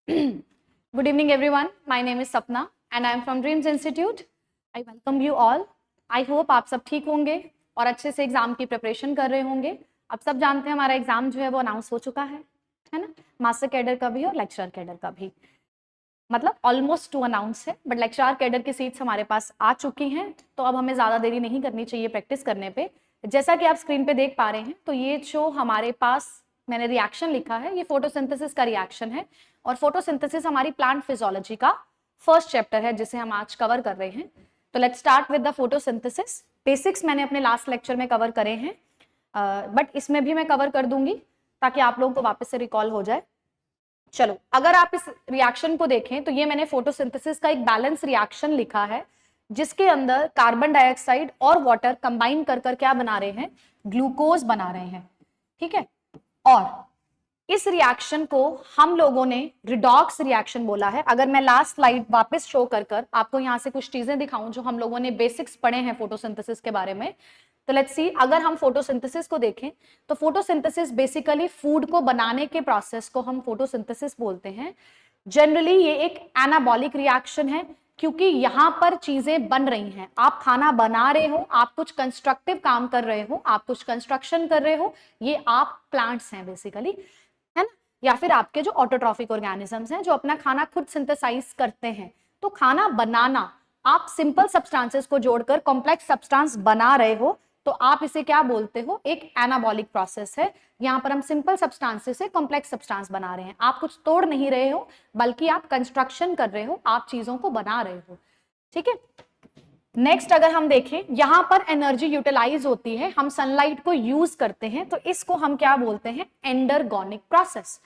Good evening, everyone. My name is Sapna and I am from Dreams Institute. I welcome you all. I hope आप सब ठीक होंगे और अच्छे से एग्जाम की प्रिपरेशन कर रहे होंगे. आप सब जानते हैं हमारा एग्जाम जो है वो अनाउंस हो चुका है ना, मास्टर कैडर का भी और लेक्चरर कैडर का भी. मतलब ऑलमोस्ट टू अनाउंस है, बट लेक्चरर कैडर की सीट्स हमारे पास आ चुकी हैं, तो अब हमें ज़्यादा देरी नहीं करनी चाहिए प्रैक्टिस करने पे. जैसा कि आप स्क्रीन पे देख पा रहे हैं, तो ये जो हमारे पास मैंने रिएक्शन लिखा है, ये फोटोसिंथेसिस का रिएक्शन है. और फोटोसिंथेसिस हमारी प्लांट फिजियोलॉजी का फर्स्ट चैप्टर है जिसे हम आज कवर कर रहे हैं. तो let's start with the photosynthesis. Basics मैंने अपने लास्ट लेक्चर में कवर करे हैं, बट इसमें भी मैं कवर कर दूंगी ताकि आप लोगों को वापस से रिकॉल हो जाए. चलो, अगर आप इस रिएक्शन को देखें तो ये मैंने फोटोसिंथेसिस का एक बैलेंस रिएक्शन लिखा है जिसके अंदर कार्बन डाइऑक्साइड और वाटर कंबाइन कर कर क्या बना रहे हैं, ग्लूकोज बना रहे हैं. ठीक है, और इस रिएक्शन को हम लोगों ने रिडॉक्स रिएक्शन बोला है. अगर मैं लास्ट स्लाइड वापस शो कर कर आपको यहां से कुछ चीजें दिखाऊं जो हम लोगों ने बेसिक्स पढ़े हैं फोटोसिंथेसिस के बारे में, तो लेट्स सी. अगर हम फोटोसिंथेसिस को देखें तो फोटोसिंथेसिस बेसिकली फूड को बनाने के प्रोसेस को हम फोटोसिंथेसिस बोलते हैं. जनरली ये एक एनाबॉलिक रिएक्शन है क्योंकि यहां पर चीजें बन रही हैं. आप खाना बना रहे हो, आप कुछ कंस्ट्रक्टिव काम कर रहे हो, आप कुछ कंस्ट्रक्शन कर रहे हो, ये आप प्लांट्स हैं बेसिकली, है ना, या फिर आपके जो ऑटोट्रॉफिक ऑर्गेनिजम्स हैं जो अपना खाना खुद सिंथेसाइज करते हैं. तो खाना बनाना, आप सिंपल सब्सटेंसेस को जोड़कर कॉम्प्लेक्स सब्सटेंस बना रहे हो, तो आप इसे क्या बोलते हो, एक एनाबॉलिक प्रोसेस है. यहां पर हम सिंपल सब्सटेंसेस से कॉम्प्लेक्स सब्सटेंस बना रहे हैं. आप कुछ तोड़ नहीं रहे हो, बल्कि आप कंस्ट्रक्शन कर रहे हो, आप चीजों को बना रहे हो. ठीक है, नेक्स्ट अगर हम देखें, यहां पर एनर्जी यूटिलाइज होती है, हम सनलाइट को यूज करते हैं, तो इसको हम क्या बोलते हैं, एंडरगोनिक प्रोसेस.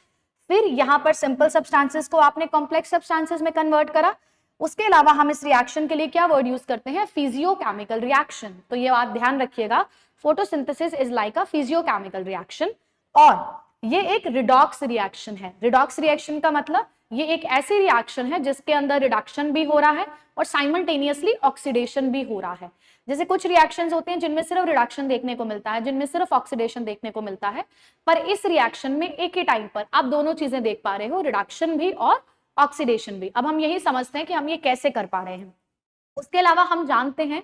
फिर यहां पर सिंपल सब्सटेंसेस को आपने कॉम्प्लेक्स सब्सटेंसेस में कन्वर्ट करा. उसके अलावा हम इस रिएक्शन के लिए क्या वर्ड यूज करते हैं, फिजियोकेमिकल रिएक्शन. तो ये बात ध्यान रखिएगा, photosynthesis is like a physiochemical reaction. और ये एक रिडॉक्स रिएक्शन है. रिडॉक्स रिएक्शन का मतलब ये एक ऐसी रिएक्शन है जिसके अंदर रिडक्शन भी हो रहा है और साइमल्टेनियसली ऑक्सीडेशन भी हो रहा है. जैसे कुछ रिएक्शंस होते हैं जिनमें सिर्फ रिडक्शन देखने को मिलता है, जिनमें सिर्फ ऑक्सीडेशन देखने को मिलता है, पर इस रिएक्शन में एक ही टाइम पर आप दोनों चीजें देख पा रहे हो, रिडक्शन भी और ऑक्सीडेशन भी. अब हम यही समझते हैं कि हम ये कैसे कर पा रहे हैं. उसके अलावा हम जानते हैं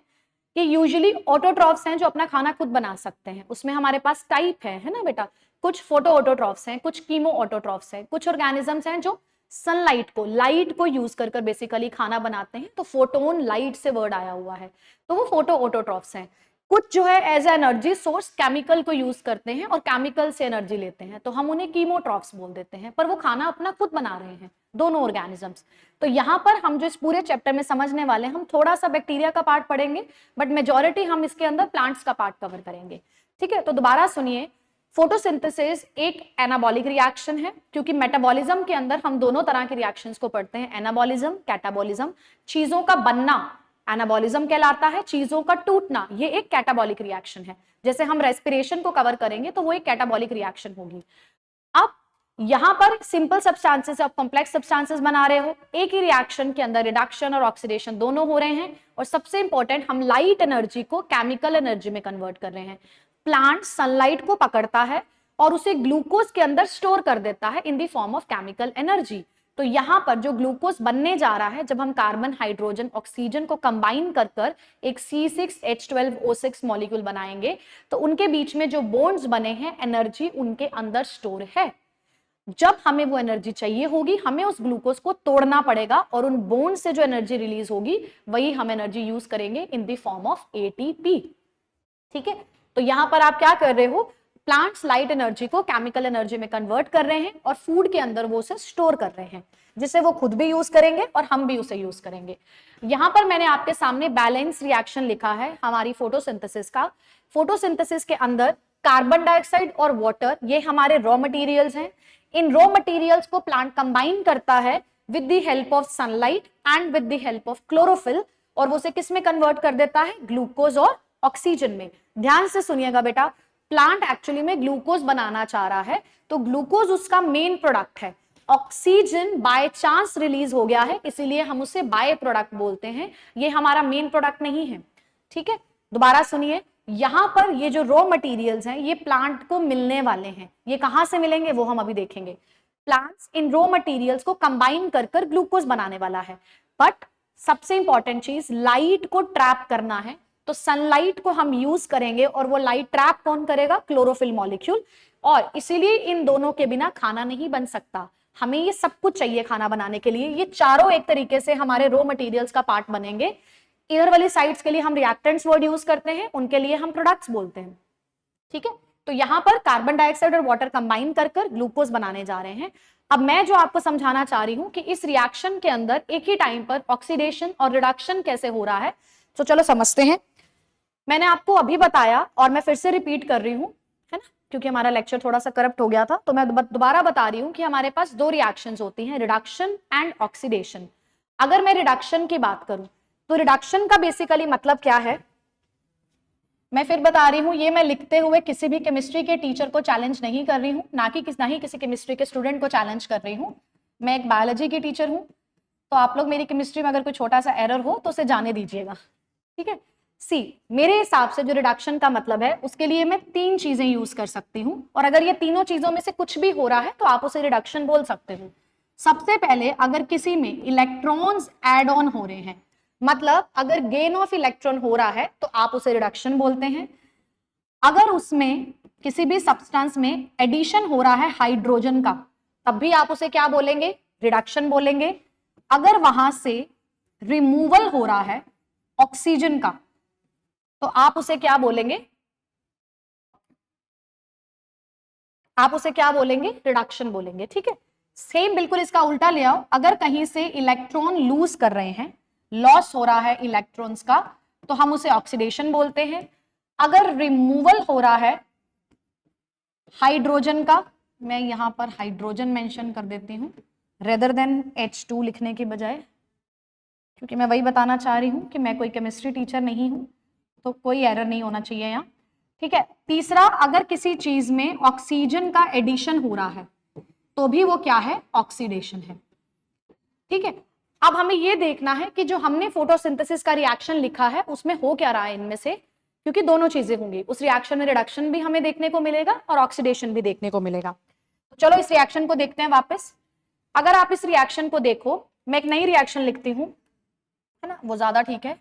कि यूजुअली ऑटोट्रॉफ्स हैं जो अपना खाना खुद बना सकते हैं. उसमें हमारे पास टाइप है ना बेटा, कुछ फोटो ऑटोट्रॉफ्स हैं, कुछ कीमो ऑटोट्रॉफ्स हैं, कुछ ऑर्गेनिजम्स हैं जो सनलाइट को, लाइट को यूज कर कर बेसिकली खाना बनाते हैं. तो फोटोन, लाइट से वर्ड आया हुआ है, तो वो फोटो ऑटोट्रॉफ्स हैं. कुछ जो है एज एनर्जी सोर्स केमिकल को यूज करते हैं और केमिकल से एनर्जी लेते हैं, तो हम उन्हें कीमोट्रॉफ्स बोल देते हैं, पर वो खाना अपना खुद बना रहे हैं, दोनों ऑर्गेनिजम्स. तो यहां पर हम जो इस पूरे चैप्टर में समझने वाले हैं, हम थोड़ा सा बैक्टीरिया का पार्ट पढ़ेंगे, बट मेजॉरिटी हम इसके अंदर प्लांट्स का पार्ट कवर करेंगे. ठीक है, तो दोबारा सुनिए, फोटोसिंथेसिस एक एनाबॉलिक रिएक्शन है क्योंकि मेटाबॉलिज्म के अंदर हम दोनों तरह के रिएक्शंस को पढ़ते हैं, एनाबॉलिज्म, कैटाबॉलिज्म. चीजों का बनना एनाबॉलिज्म कहलाता है, चीजों का टूटना ये एक कैटाबॉलिक रिएक्शन है. जैसे हम रेस्पिरेशन को कवर करेंगे तो वो एक कैटाबॉलिक रिएक्शन होगी. अब यहां पर सिंपल सब्सटेंसेस और कॉम्प्लेक्स सब्सटेंसेस बना रहे हो, एक ही रिएक्शन के अंदर रिडक्शन और ऑक्सीडेशन दोनों हो रहे हैं. और सबसे इंपॉर्टेंट, हम लाइट एनर्जी को केमिकल एनर्जी में कन्वर्ट कर रहे हैं. प्लांट सनलाइट को पकड़ता है और उसे ग्लूकोज के अंदर स्टोर कर देता है in the form of chemical energy. तो यहां पर जो ग्लूकोज बनने जा रहा है, जब हम कार्बन, हाइड्रोजन, ऑक्सीजन को कंबाइन कर कर एक C6H12O6 मॉलिक्यूल बनाएंगे, तो उनके बीच में जो बॉन्ड्स बने हैं, एनर्जी उनके अंदर स्टोर है. जब हमें वो एनर्जी चाहिए होगी, हमें उस ग्लूकोज को तोड़ना पड़ेगा और उन बोन से जो एनर्जी रिलीज होगी वही हम एनर्जी यूज करेंगे in the form of ATP. ठीक है, तो यहां पर आप क्या कर रहे हो, प्लांट्स लाइट एनर्जी को केमिकल एनर्जी में कन्वर्ट कर रहे हैं और फूड के अंदर वो उसे स्टोर कर रहे हैं, जिसे वो खुद भी यूज करेंगे और हम भी उसे यूज करेंगे. यहां पर मैंने आपके सामने बैलेंस रिएक्शन लिखा है हमारी फोटोसिंथेसिस का. फोटोसिंथेसिस के अंदर कार्बन डाइऑक्साइड और वाटर ये हमारे रॉ मटेरियल्स हैं. इन रॉ मटेरियल्स को प्लांट कंबाइन करता है with the help of sunlight and with the help of chlorophyll, और वो उसे किस में कन्वर्ट कर देता है, ग्लूकोज और ऑक्सीजन में. ध्यान से सुनिएगा बेटा, प्लांट एक्चुअली में ग्लूकोज बनाना चाह रहा है, तो ग्लूकोज उसका मेन प्रोडक्ट है. ऑक्सीजन बाय चांस रिलीज हो गया है, इसीलिए हम उसे बाय प्रोडक्ट बोलते हैं, ये हमारा मेन प्रोडक्ट नहीं है. ठीक है, दोबारा सुनिए, यहां पर ये जो रॉ मटेरियल्स हैं ये प्लांट को मिलने वाले हैं. ये कहां से मिलेंगे वो हम अभी देखेंगे. प्लांट्स इन रॉ मटेरियल्स को कंबाइन कर कर ग्लूकोज बनाने वाला है। बट सबसे इंपॉर्टेंट चीज, लाइट को ट्रैप करना है, तो सनलाइट को हम यूज करेंगे और वो लाइट ट्रैप कौन करेगा? Chlorophyll molecule. और इसीलिए इन दोनों के बिना खाना नहीं बन सकता। हमें ये सब कुछ चाहिए खाना बनाने के लिए। ये चारों एक तरीके से हमारे रॉ मटेरियल्स का पार्ट बनेंगे। इधर वाली साइड्स के लिए हम रिएक्टेंट्स वर्ड यूज करते हैं, उनके लिए हम प्रोडक्ट्स बोलते हैं। ठीक है, तो यहां पर कार्बन डाइऑक्साइड और वाटर कंबाइन कर कर ग्लूकोज बनाने जा रहे हैं। अब मैं जो आपको समझाना चाह रही हूं कि इस रिएक्शन के अंदर एक ही टाइम पर ऑक्सीडेशन और रिडक्शन कैसे हो रहा है, तो चलो समझते हैं। मैंने आपको अभी बताया और मैं फिर से रिपीट कर रही हूं, है ना, क्योंकि हमारा लेक्चर थोड़ा सा करप्ट हो गया था, तो मैं दोबारा बता रही हूं कि हमारे पास दो रिएक्शंस होती हैं, रिडक्शन एंड ऑक्सीडेशन। अगर मैं रिडक्शन की बात करूं तो रिडक्शन का बेसिकली मतलब क्या है, मैं फिर बता रही हूं, ये मैं लिखते हुए किसी भी केमिस्ट्री के टीचर को चैलेंज नहीं कर रही हूं, ना ही किसी केमिस्ट्री के स्टूडेंट को चैलेंज कर रही हूं। मैं एक बायोलॉजी की टीचर हूं, तो आप लोग मेरी केमिस्ट्री में अगर कोई छोटा सा एरर हो तो उसे जाने दीजिएगा। ठीक है, मेरे हिसाब से जो रिडक्शन का मतलब है उसके लिए मैं 3 चीजें यूज कर सकती हूँ, और अगर ये तीनों चीजों में से कुछ भी हो रहा है तो आप उसे रिडक्शन बोल सकते हो। सबसे पहले, अगर किसी में इलेक्ट्रॉन्स एड ऑन हो रहे हैं, मतलब अगर गेन ऑफ इलेक्ट्रॉन हो रहा है तो आप उसे रिडक्शन बोलते हैं। अगर उसमें किसी भी सब्सटेंस में एडिशन हो रहा है हाइड्रोजन का, तब भी आप उसे क्या बोलेंगे? रिडक्शन बोलेंगे। अगर वहां से रिमूवल हो रहा है ऑक्सीजन का, तो आप उसे क्या बोलेंगे? आप उसे क्या बोलेंगे? रिडक्शन बोलेंगे। ठीक है, सेम बिल्कुल इसका उल्टा ले आओ। अगर कहीं से इलेक्ट्रॉन लूज कर रहे हैं, लॉस हो रहा है इलेक्ट्रॉन्स का, तो हम उसे ऑक्सीडेशन बोलते हैं। अगर रिमूवल हो रहा है हाइड्रोजन का, मैं यहां पर हाइड्रोजन मेंशन कर देती हूं रेदर देन H2 लिखने की बजाय, क्योंकि मैं वही बताना चाह रही हूं कि मैं कोई केमिस्ट्री टीचर नहीं हूं, तो कोई एरर नहीं होना चाहिए यहाँ। ठीक है, तीसरा, अगर किसी चीज में ऑक्सीजन का एडिशन हो रहा है तो भी वो क्या है? ऑक्सीडेशन है। ठीक है, अब हमें ये देखना है कि जो हमने फोटोसिंथेसिस का रिएक्शन लिखा है उसमें हो क्या रहा है इनमें से, क्योंकि दोनों चीजें होंगी। उस रिएक्शन में रिडक्शन भी हमें देखने को मिलेगा और ऑक्सीडेशन भी देखने को मिलेगा। तो चलो इस रिएक्शन को देखते हैं वापस। अगर आप इस रिएक्शन को देखो, मैं एक नई रिएक्शन लिखती हूं, है ना, वो ज्यादा ठीक है।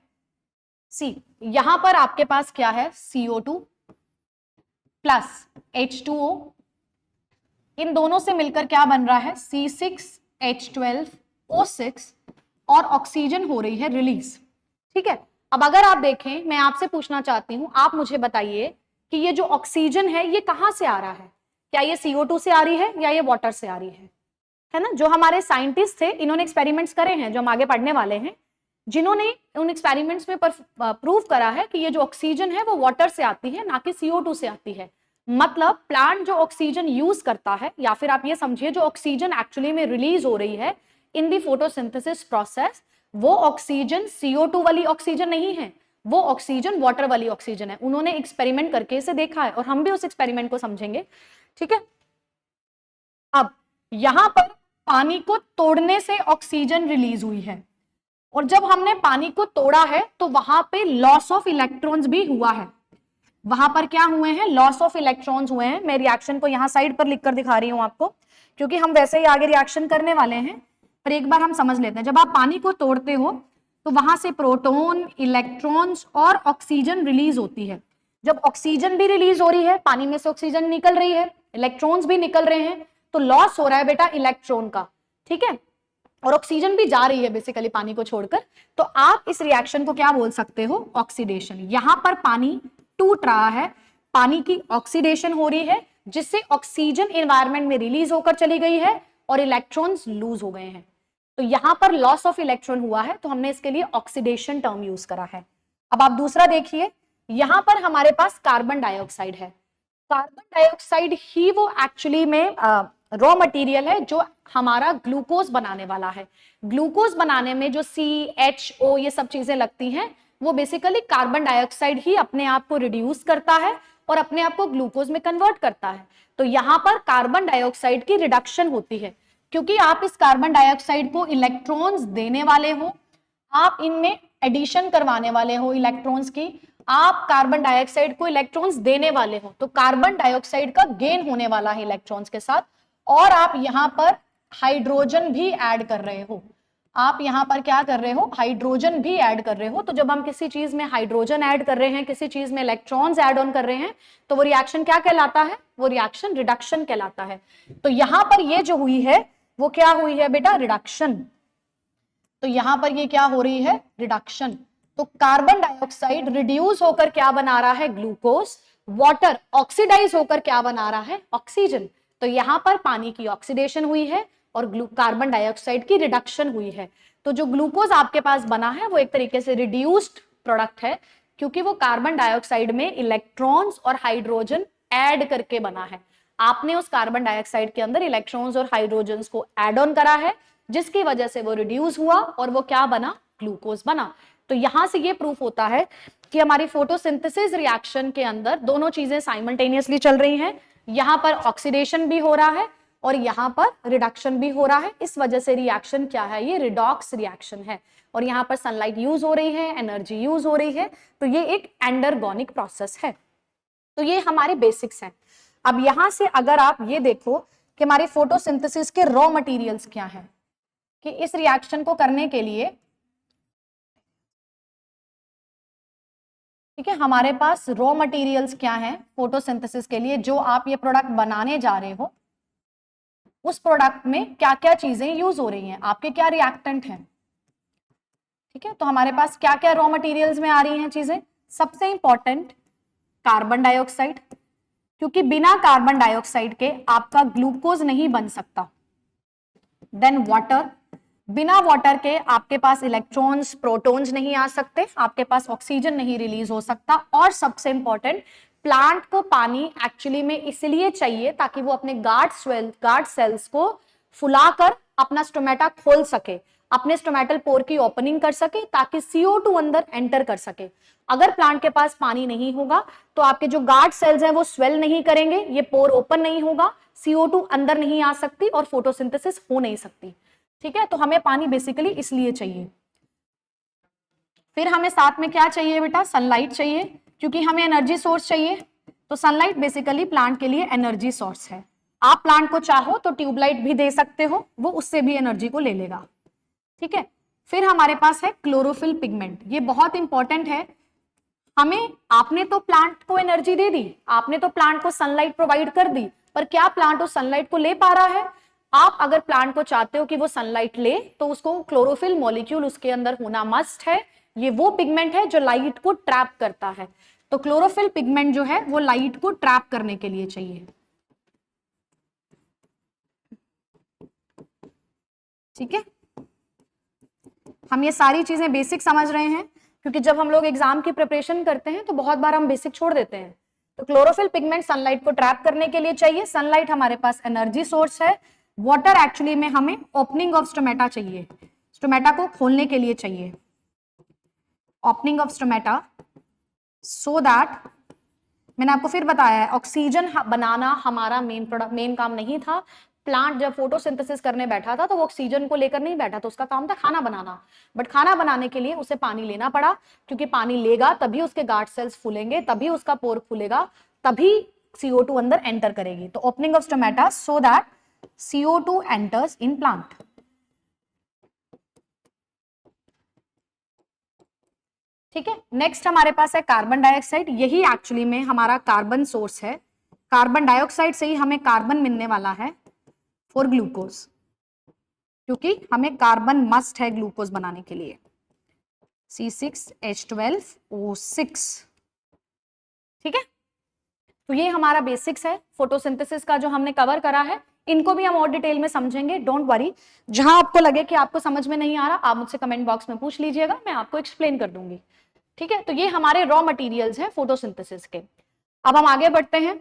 यहां पर आपके पास क्या है? CO2 प्लस H2O, इन दोनों से मिलकर क्या बन रहा है? C6H12O6, और ऑक्सीजन हो रही है रिलीज। ठीक है, अब अगर आप देखें, मैं आपसे पूछना चाहती हूं, आप मुझे बताइए कि ये जो ऑक्सीजन है ये कहां से आ रहा है? क्या ये CO2 से आ रही है या ये वाटर से आ रही है ना? जो हमारे साइंटिस्ट थे, इन्होंने एक्सपेरिमेंट्स करे हैं, जो हम आगे पढ़ने वाले हैं, जिन्होंने उन एक्सपेरिमेंट्स में प्रूव करा है कि ये जो ऑक्सीजन है वो वाटर से आती है, ना कि CO2 से आती है। मतलब प्लांट जो ऑक्सीजन यूज करता है, या फिर आप ये समझिए जो ऑक्सीजन एक्चुअली में रिलीज हो रही है इन दी फोटोसिंथेसिस प्रोसेस, वो ऑक्सीजन CO2 वाली ऑक्सीजन नहीं है, वो ऑक्सीजन वाटर वाली ऑक्सीजन है। उन्होंने एक्सपेरिमेंट करके इसे देखा है और हम भी उस एक्सपेरिमेंट को समझेंगे। ठीक है, अब यहां पर पानी को तोड़ने से ऑक्सीजन रिलीज हुई है, और जब हमने पानी को तोड़ा है तो वहां पे लॉस ऑफ इलेक्ट्रॉन्स भी हुआ है। वहां पर क्या हुए हैं? लॉस ऑफ इलेक्ट्रॉन्स हुए हैं। मैं रिएक्शन को यहां साइड पर लिखकर दिखा रही हूं आपको, क्योंकि हम वैसे ही आगे रिएक्शन करने वाले हैं, पर एक बार हम समझ लेते हैं। जब आप पानी को तोड़ते हो तो वहां से प्रोटॉन, इलेक्ट्रॉन्स और ऑक्सीजन रिलीज होती है। जब ऑक्सीजन भी रिलीज हो रही है, पानी में से ऑक्सीजन निकल रही है, इलेक्ट्रॉन्स भी निकल रहे हैं, तो लॉस हो रहा है बेटा इलेक्ट्रॉन का। ठीक है, और ऑक्सीजन भी जा रही है बेसिकली पानी को छोड़कर। तो आप इस रिएक्शन को क्या बोल सकते हो? ऑक्सीडेशन। यहां पर पानी टूट रहा है, पानी की ऑक्सीडेशन हो रही है, जिससे ऑक्सीजन एनवायरनमेंट में रिलीज होकर चली गई है और इलेक्ट्रॉन्स लूज हो गए हैं। तो यहां पर लॉस ऑफ इलेक्ट्रॉन हुआ है, तो हमने इसके लिए ऑक्सीडेशन टर्म यूज करा है। अब आप दूसरा देखिए, यहां पर हमारे पास कार्बन डाइऑक्साइड है। कार्बन डाइऑक्साइड ही वो एक्चुअली में रॉ मटेरियल है जो हमारा ग्लूकोज बनाने वाला है। ग्लूकोज बनाने में जो CHO ये सब चीजें लगती हैं, वो बेसिकली कार्बन डाइऑक्साइड ही अपने आप को रिड्यूस करता है और अपने आप को ग्लूकोज में कन्वर्ट करता है। तो यहां पर कार्बन डाइऑक्साइड की रिडक्शन होती है, क्योंकि आप इस कार्बन डाइऑक्साइड को इलेक्ट्रॉन्स देने वाले हो, आप इनमें एडिशन करवाने वाले हो इलेक्ट्रॉन्स की, आप कार्बन डाइऑक्साइड को इलेक्ट्रॉन्स देने वाले हो, तो कार्बन डाइऑक्साइड का गेन होने वाला है इलेक्ट्रॉन्स के साथ, और आप यहाँ पर हाइड्रोजन भी ऐड कर रहे हो। आप यहाँ पर क्या कर रहे हो, हाइड्रोजन भी ऐड कर रहे हो। तो जब हम किसी चीज में हाइड्रोजन ऐड कर रहे हैं, किसी चीज में इलेक्ट्रॉन्स ऐड ऑन कर रहे हैं, तो वो रिएक्शन क्या कहलाता है, वो रिएक्शन रिडक्शन कहलाता है। तो यहां पर ये जो हुई है वो क्या हुई है बेटा, रिडक्शन। तो यहां पर ये क्या हो रही है, रिडक्शन। तो कार्बन डाइऑक्साइड रिड्यूस होकर क्या बना रहा है, ग्लूकोज। वाटर ऑक्सीडाइज होकर क्या बना रहा है, ऑक्सीजन। तो यहां पर पानी की ऑक्सीडेशन हुई है और कार्बन डाइऑक्साइड की रिडक्शन हुई है। तो जो ग्लूकोज आपके पास बना है वो एक तरीके से रिड्यूस्ड प्रोडक्ट है, क्योंकि वो कार्बन डाइऑक्साइड में इलेक्ट्रॉन्स और हाइड्रोजन ऐड करके बना है। आपने उस कार्बन डाइऑक्साइड के अंदर इलेक्ट्रॉन्स और हाइड्रोजन को ऐड ऑन करा है, जिसकी वजह से वो रिड्यूस हुआ और वो क्या बना, ग्लूकोज बना। तो यहां से ये प्रूफ होता है कि हमारी फोटोसिंथेसिस रिएक्शन के अंदर दोनों चीजें साइमल्टेनियसली चल रही हैं। यहां पर ऑक्सीडेशन भी हो रहा है और यहां पर रिडक्शन भी हो रहा है। इस वजह से रिएक्शन क्या है, ये रिडॉक्स रिएक्शन है। और यहां पर सनलाइट यूज हो रही है, एनर्जी यूज हो रही है, तो ये एक एंडरगोनिक प्रोसेस है। तो ये हमारे बेसिक्स हैं। अब यहां से अगर आप ये देखो कि हमारी फोटोसिंथेसिस के रॉ मटेरियल्स क्या हैं, कि इस रिएक्शन को करने के लिए, ठीक है, हमारे पास रॉ मटेरियल्स क्या हैं फोटोसिंथेसिस के लिए, जो आप ये प्रोडक्ट बनाने जा रहे हो, उस प्रोडक्ट में क्या क्या चीजें यूज हो रही हैं, आपके क्या रिएक्टेंट हैं। ठीक है, तो हमारे पास क्या क्या रॉ मटेरियल्स में आ रही हैं चीजें। सबसे इंपॉर्टेंट कार्बन डाइऑक्साइड, क्योंकि बिना कार्बन डाइऑक्साइड के आपका ग्लूकोज नहीं बन सकता। देन वाटर, बिना वाटर के आपके पास इलेक्ट्रॉन्स प्रोटॉन्स नहीं आ सकते, आपके पास ऑक्सीजन नहीं रिलीज हो सकता। और सबसे इंपॉर्टेंट, प्लांट को पानी एक्चुअली में इसलिए चाहिए ताकि वो अपने गार्ड सेल्स को फुलाकर अपना स्टोमेटा खोल सके, अपने स्टोमेटल पोर की ओपनिंग कर सके, ताकि CO2 अंदर एंटर कर सके। अगर प्लांट के पास पानी नहीं होगा तो आपके जो गार्ड सेल्स हैं वो स्वेल नहीं करेंगे, ये पोर ओपन नहीं होगा, CO2 अंदर नहीं आ सकती और फोटोसिंथेसिस हो नहीं सकती। ठीक है, तो हमें पानी बेसिकली इसलिए चाहिए। फिर हमें साथ में क्या चाहिए बेटा, सनलाइट चाहिए, क्योंकि हमें एनर्जी सोर्स चाहिए। तो सनलाइट बेसिकली प्लांट के लिए एनर्जी सोर्स है। आप प्लांट को चाहो तो ट्यूबलाइट भी दे सकते हो, वो उससे भी एनर्जी को ले लेगा। ठीक है, फिर हमारे पास है क्लोरोफिल पिगमेंट। ये बहुत इंपॉर्टेंट है। हमें, आपने तो प्लांट को एनर्जी दे दी, आपने तो प्लांट को सनलाइट प्रोवाइड कर दी, पर क्या प्लांट उस सनलाइट को ले पा रहा है। आप अगर प्लांट को चाहते हो कि वो सनलाइट ले, तो उसको क्लोरोफिल मॉलिक्यूल उसके अंदर होना मस्ट है। ये वो पिगमेंट है जो लाइट को ट्रैप करता है। तो क्लोरोफिल पिगमेंट जो है वो लाइट को ट्रैप करने के लिए चाहिए। ठीक है, हम ये सारी चीजें बेसिक समझ रहे हैं, क्योंकि जब हम लोग एग्जाम की प्रिपरेशन करते हैं तो बहुत बार हम बेसिक छोड़ देते हैं। तो क्लोरोफिल पिगमेंट सनलाइट को ट्रैप करने के लिए चाहिए। सनलाइट हमारे पास एनर्जी सोर्स है। वाटर एक्चुअली में हमें ओपनिंग ऑफ स्टोमेटा चाहिए, स्टोमेटा को खोलने के लिए चाहिए, opening of stomata, so that, मैंने आपको फिर बताया है, ऑक्सीजन बनाना हमारा मेन काम नहीं था। प्लांट जब फोटोसिंथेसिस करने बैठा था तो वो ऑक्सीजन को लेकर नहीं बैठा था, उसका काम था खाना बनाना। बट खाना बनाने के लिए उसे पानी लेना पड़ा, क्योंकि पानी लेगा तभी उसके गार्ड सेल्स फूलेंगे, तभी उसका पोर फूलेगा, तभी CO2 अंदर एंटर करेगी। तो opening of stomata so that CO2 enters in plant. ठीक है, नेक्स्ट हमारे पास है कार्बन डाइऑक्साइड। यही एक्चुअली में हमारा कार्बन सोर्स है। कार्बन डाइऑक्साइड से ही हमें कार्बन मिलने वाला है फॉर ग्लूकोज, क्योंकि हमें कार्बन मस्ट है ग्लूकोज बनाने के लिए, C6H12O6। ठीक है, तो ये हमारा बेसिक्स है फोटोसिंथेसिस का जो हमने कवर करा है। इनको भी हम और डिटेल में समझेंगे, डोंट वरी। जहां आपको लगे कि आपको समझ में नहीं आ रहा, आप मुझसे कमेंट बॉक्स में पूछ लीजिएगा, मैं आपको एक्सप्लेन कर दूंगी। ठीक है, तो ये हमारे रॉ मटेरियल्स हैं फोटोसिंथेसिस के। अब हम आगे बढ़ते हैं।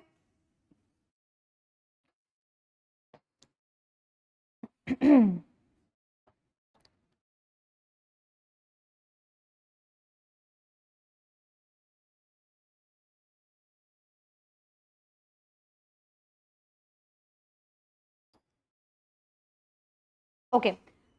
ओके,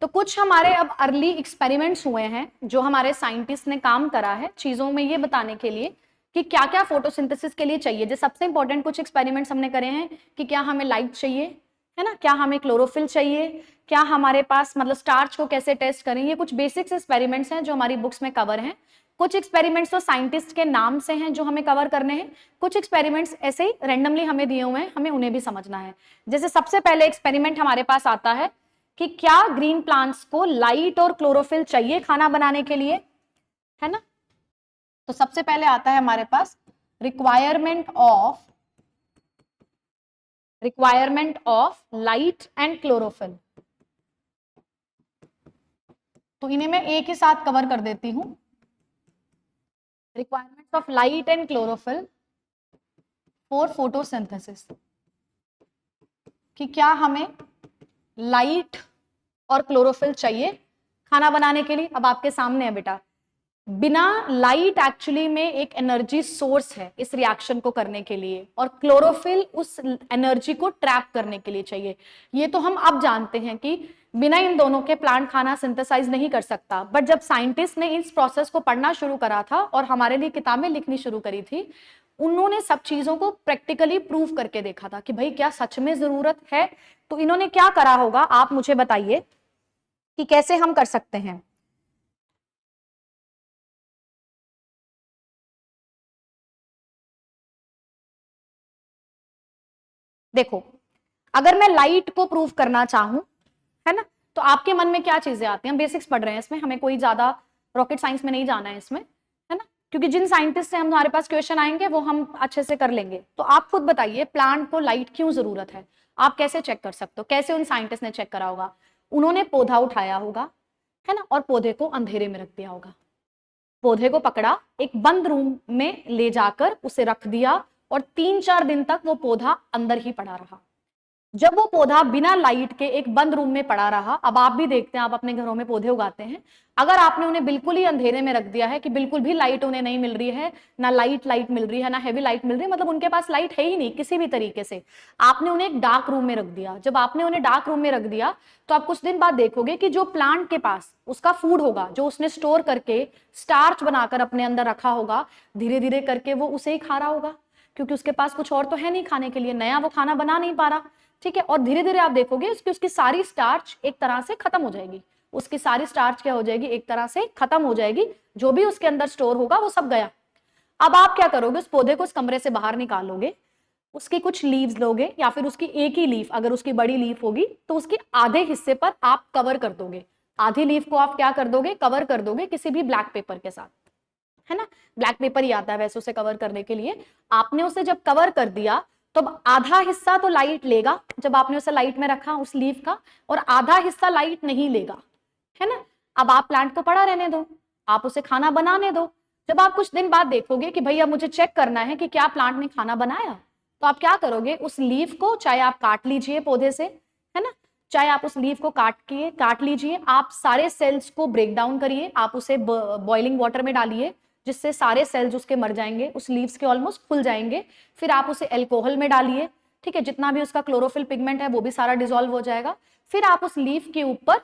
तो कुछ हमारे अब अर्ली एक्सपेरिमेंट्स हुए हैं जो हमारे साइंटिस्ट ने काम करा है चीजों में ये बताने के लिए कि क्या क्या फोटोसिंथेसिस के लिए चाहिए। जो सबसे इंपॉर्टेंट कुछ एक्सपेरिमेंट्स हमने करे हैं कि क्या हमें लाइट चाहिए, है ना, क्या हमें क्लोरोफिल चाहिए, क्या हमारे पास मतलब स्टार्च को कैसे टेस्ट करें, ये कुछ बेसिक्स एक्सपेरिमेंट्स हैं जो हमारी बुक्स में कवर हैं। कुछ एक्सपेरिमेंट्स तो साइंटिस्ट के नाम से हैं जो हमें कवर करने हैं, कुछ एक्सपेरिमेंट्स ऐसे ही रैंडमली हमें दिए हुए हैं, हमें उन्हें भी समझना है। जैसे सबसे पहले एक्सपेरिमेंट हमारे पास आता है कि क्या ग्रीन प्लांट्स को लाइट और क्लोरोफिल चाहिए खाना बनाने के लिए, है ना। तो सबसे पहले आता है हमारे पास requirement of light and chlorophyll. तो इन्हें मैं एक ही साथ कवर कर देती हूं, requirement of light and chlorophyll for photosynthesis, कि क्या हमें लाइट और क्लोरोफिल चाहिए खाना बनाने के लिए। अब आपके सामने है बेटा, बिना लाइट एक्चुअली में एक एनर्जी सोर्स है इस रिएक्शन को करने के लिए, और क्लोरोफिल उस एनर्जी को ट्रैप करने के लिए चाहिए। ये तो हम अब जानते हैं कि बिना इन दोनों के प्लांट खाना सिंथेसाइज नहीं कर सकता, बट जब साइंटिस्ट ने इस प्रोसेस को पढ़ना शुरू करा था और हमारे लिए किताबें लिखनी शुरू करी थी, उन्होंने सब चीजों को प्रैक्टिकली प्रूव करके देखा था कि भाई क्या सच में जरूरत है। तो इन्होंने क्या करा होगा, आप मुझे बताइए कि कैसे हम कर सकते हैं। देखो, अगर मैं लाइट को प्रूव करना चाहूं, है ना, तो आपके मन में क्या चीजें आती हैं। हम बेसिक्स पढ़ रहे हैं इसमें, हमें कोई ज्यादा रॉकेट साइंस में नहीं जाना है इसमें, है ना, क्योंकि जिन साइंटिस्ट से हमारे पास क्वेश्चन आएंगे वो हम अच्छे से कर लेंगे। तो आप खुद बताइए प्लांट को लाइट क्यों जरूरत है, आप कैसे चेक कर सकते हो, कैसे उन साइंटिस्ट ने चेक करा होगा। उन्होंने पौधा उठाया होगा, है ना, और पौधे को अंधेरे में रख दिया होगा, पौधे को पकड़ा, एक बंद रूम में ले जाकर उसे रख दिया, और 3-4 दिन तक वो पौधा अंदर ही पड़ा रहा। जब वो पौधा बिना लाइट के एक बंद रूम में पड़ा रहा, अब आप भी देखते हैं, आप अपने घरों में पौधे उगाते हैं, अगर आपने उन्हें बिल्कुल ही अंधेरे में रख दिया है कि बिल्कुल भी लाइट उन्हें नहीं मिल रही है, ना लाइट मिल रही है, ना हैवी लाइट मिल रही है, मतलब उनके पास लाइट है ही नहीं किसी भी तरीके से, आपने उन्हें एक डार्क रूम में रख दिया। जब आपने उन्हें डार्क रूम में रख दिया तो आप कुछ दिन बाद देखोगे कि जो प्लांट के पास उसका फूड होगा, जो उसने स्टोर करके स्टार्च बनाकर अपने अंदर रखा होगा, धीरे धीरे करके वो उसे ही खा रहा होगा, क्योंकि उसके पास कुछ और तो है नहीं खाने के लिए, नया वो खाना बना नहीं पा रहा। ठीक है, और धीरे धीरे आप देखोगे उसकी सारी स्टार्च एक तरह से खत्म हो जाएगी, उसकी सारी स्टार्च क्या हो जाएगी, एक तरह से खत्म हो जाएगी, जो भी उसके अंदर स्टोर होगा वो सब गया। अब आप क्या करोगे, उस पौधे को उस कमरे से बाहर निकालोगे, उसकी कुछ लीव्स लोगे, या फिर उसकी एक ही लीफ, अगर उसकी बड़ी लीफ होगी तो उसके आधे हिस्से पर आप कवर कर दोगे, आधी लीफ को आप क्या कर दोगे, कवर कर दोगे किसी भी ब्लैक पेपर के साथ, है ना, ब्लैक पेपर ही आता है वैसे उसे कवर करने के लिए। आपने उसे जब कवर कर दिया तो आधा हिस्सा तो लाइट लेगा, जब आपने उसे लाइट में रखा उस लीफ का, और आधा हिस्सा लाइट नहीं लेगा, है ना। अब आप प्लांट को पड़ा रहने दो, आप उसे खाना बनाने दो। जब आप कुछ दिन बाद देखोगे कि भैया मुझे चेक करना है कि क्या प्लांट ने खाना बनाया, तो आप क्या करोगे, उस लीफ को चाहे आप काट लीजिए पौधे से, है ना, चाहे आप उस लीफ को काट लीजिए, आप सारे सेल्स को ब्रेक डाउन करिए, आप उसे बॉइलिंग वाटर में डालिए, जिससे सारे सेल्स उसके मर जाएंगे, उस लीव्स के ऑलमोस्ट खुल जाएंगे। फिर आप उसे एल्कोहल में डालिए, ठीक है, जितना भी उसका क्लोरोफिल पिगमेंट है वो भी सारा डिसॉल्व हो जाएगा। फिर आप उस लीफ के ऊपर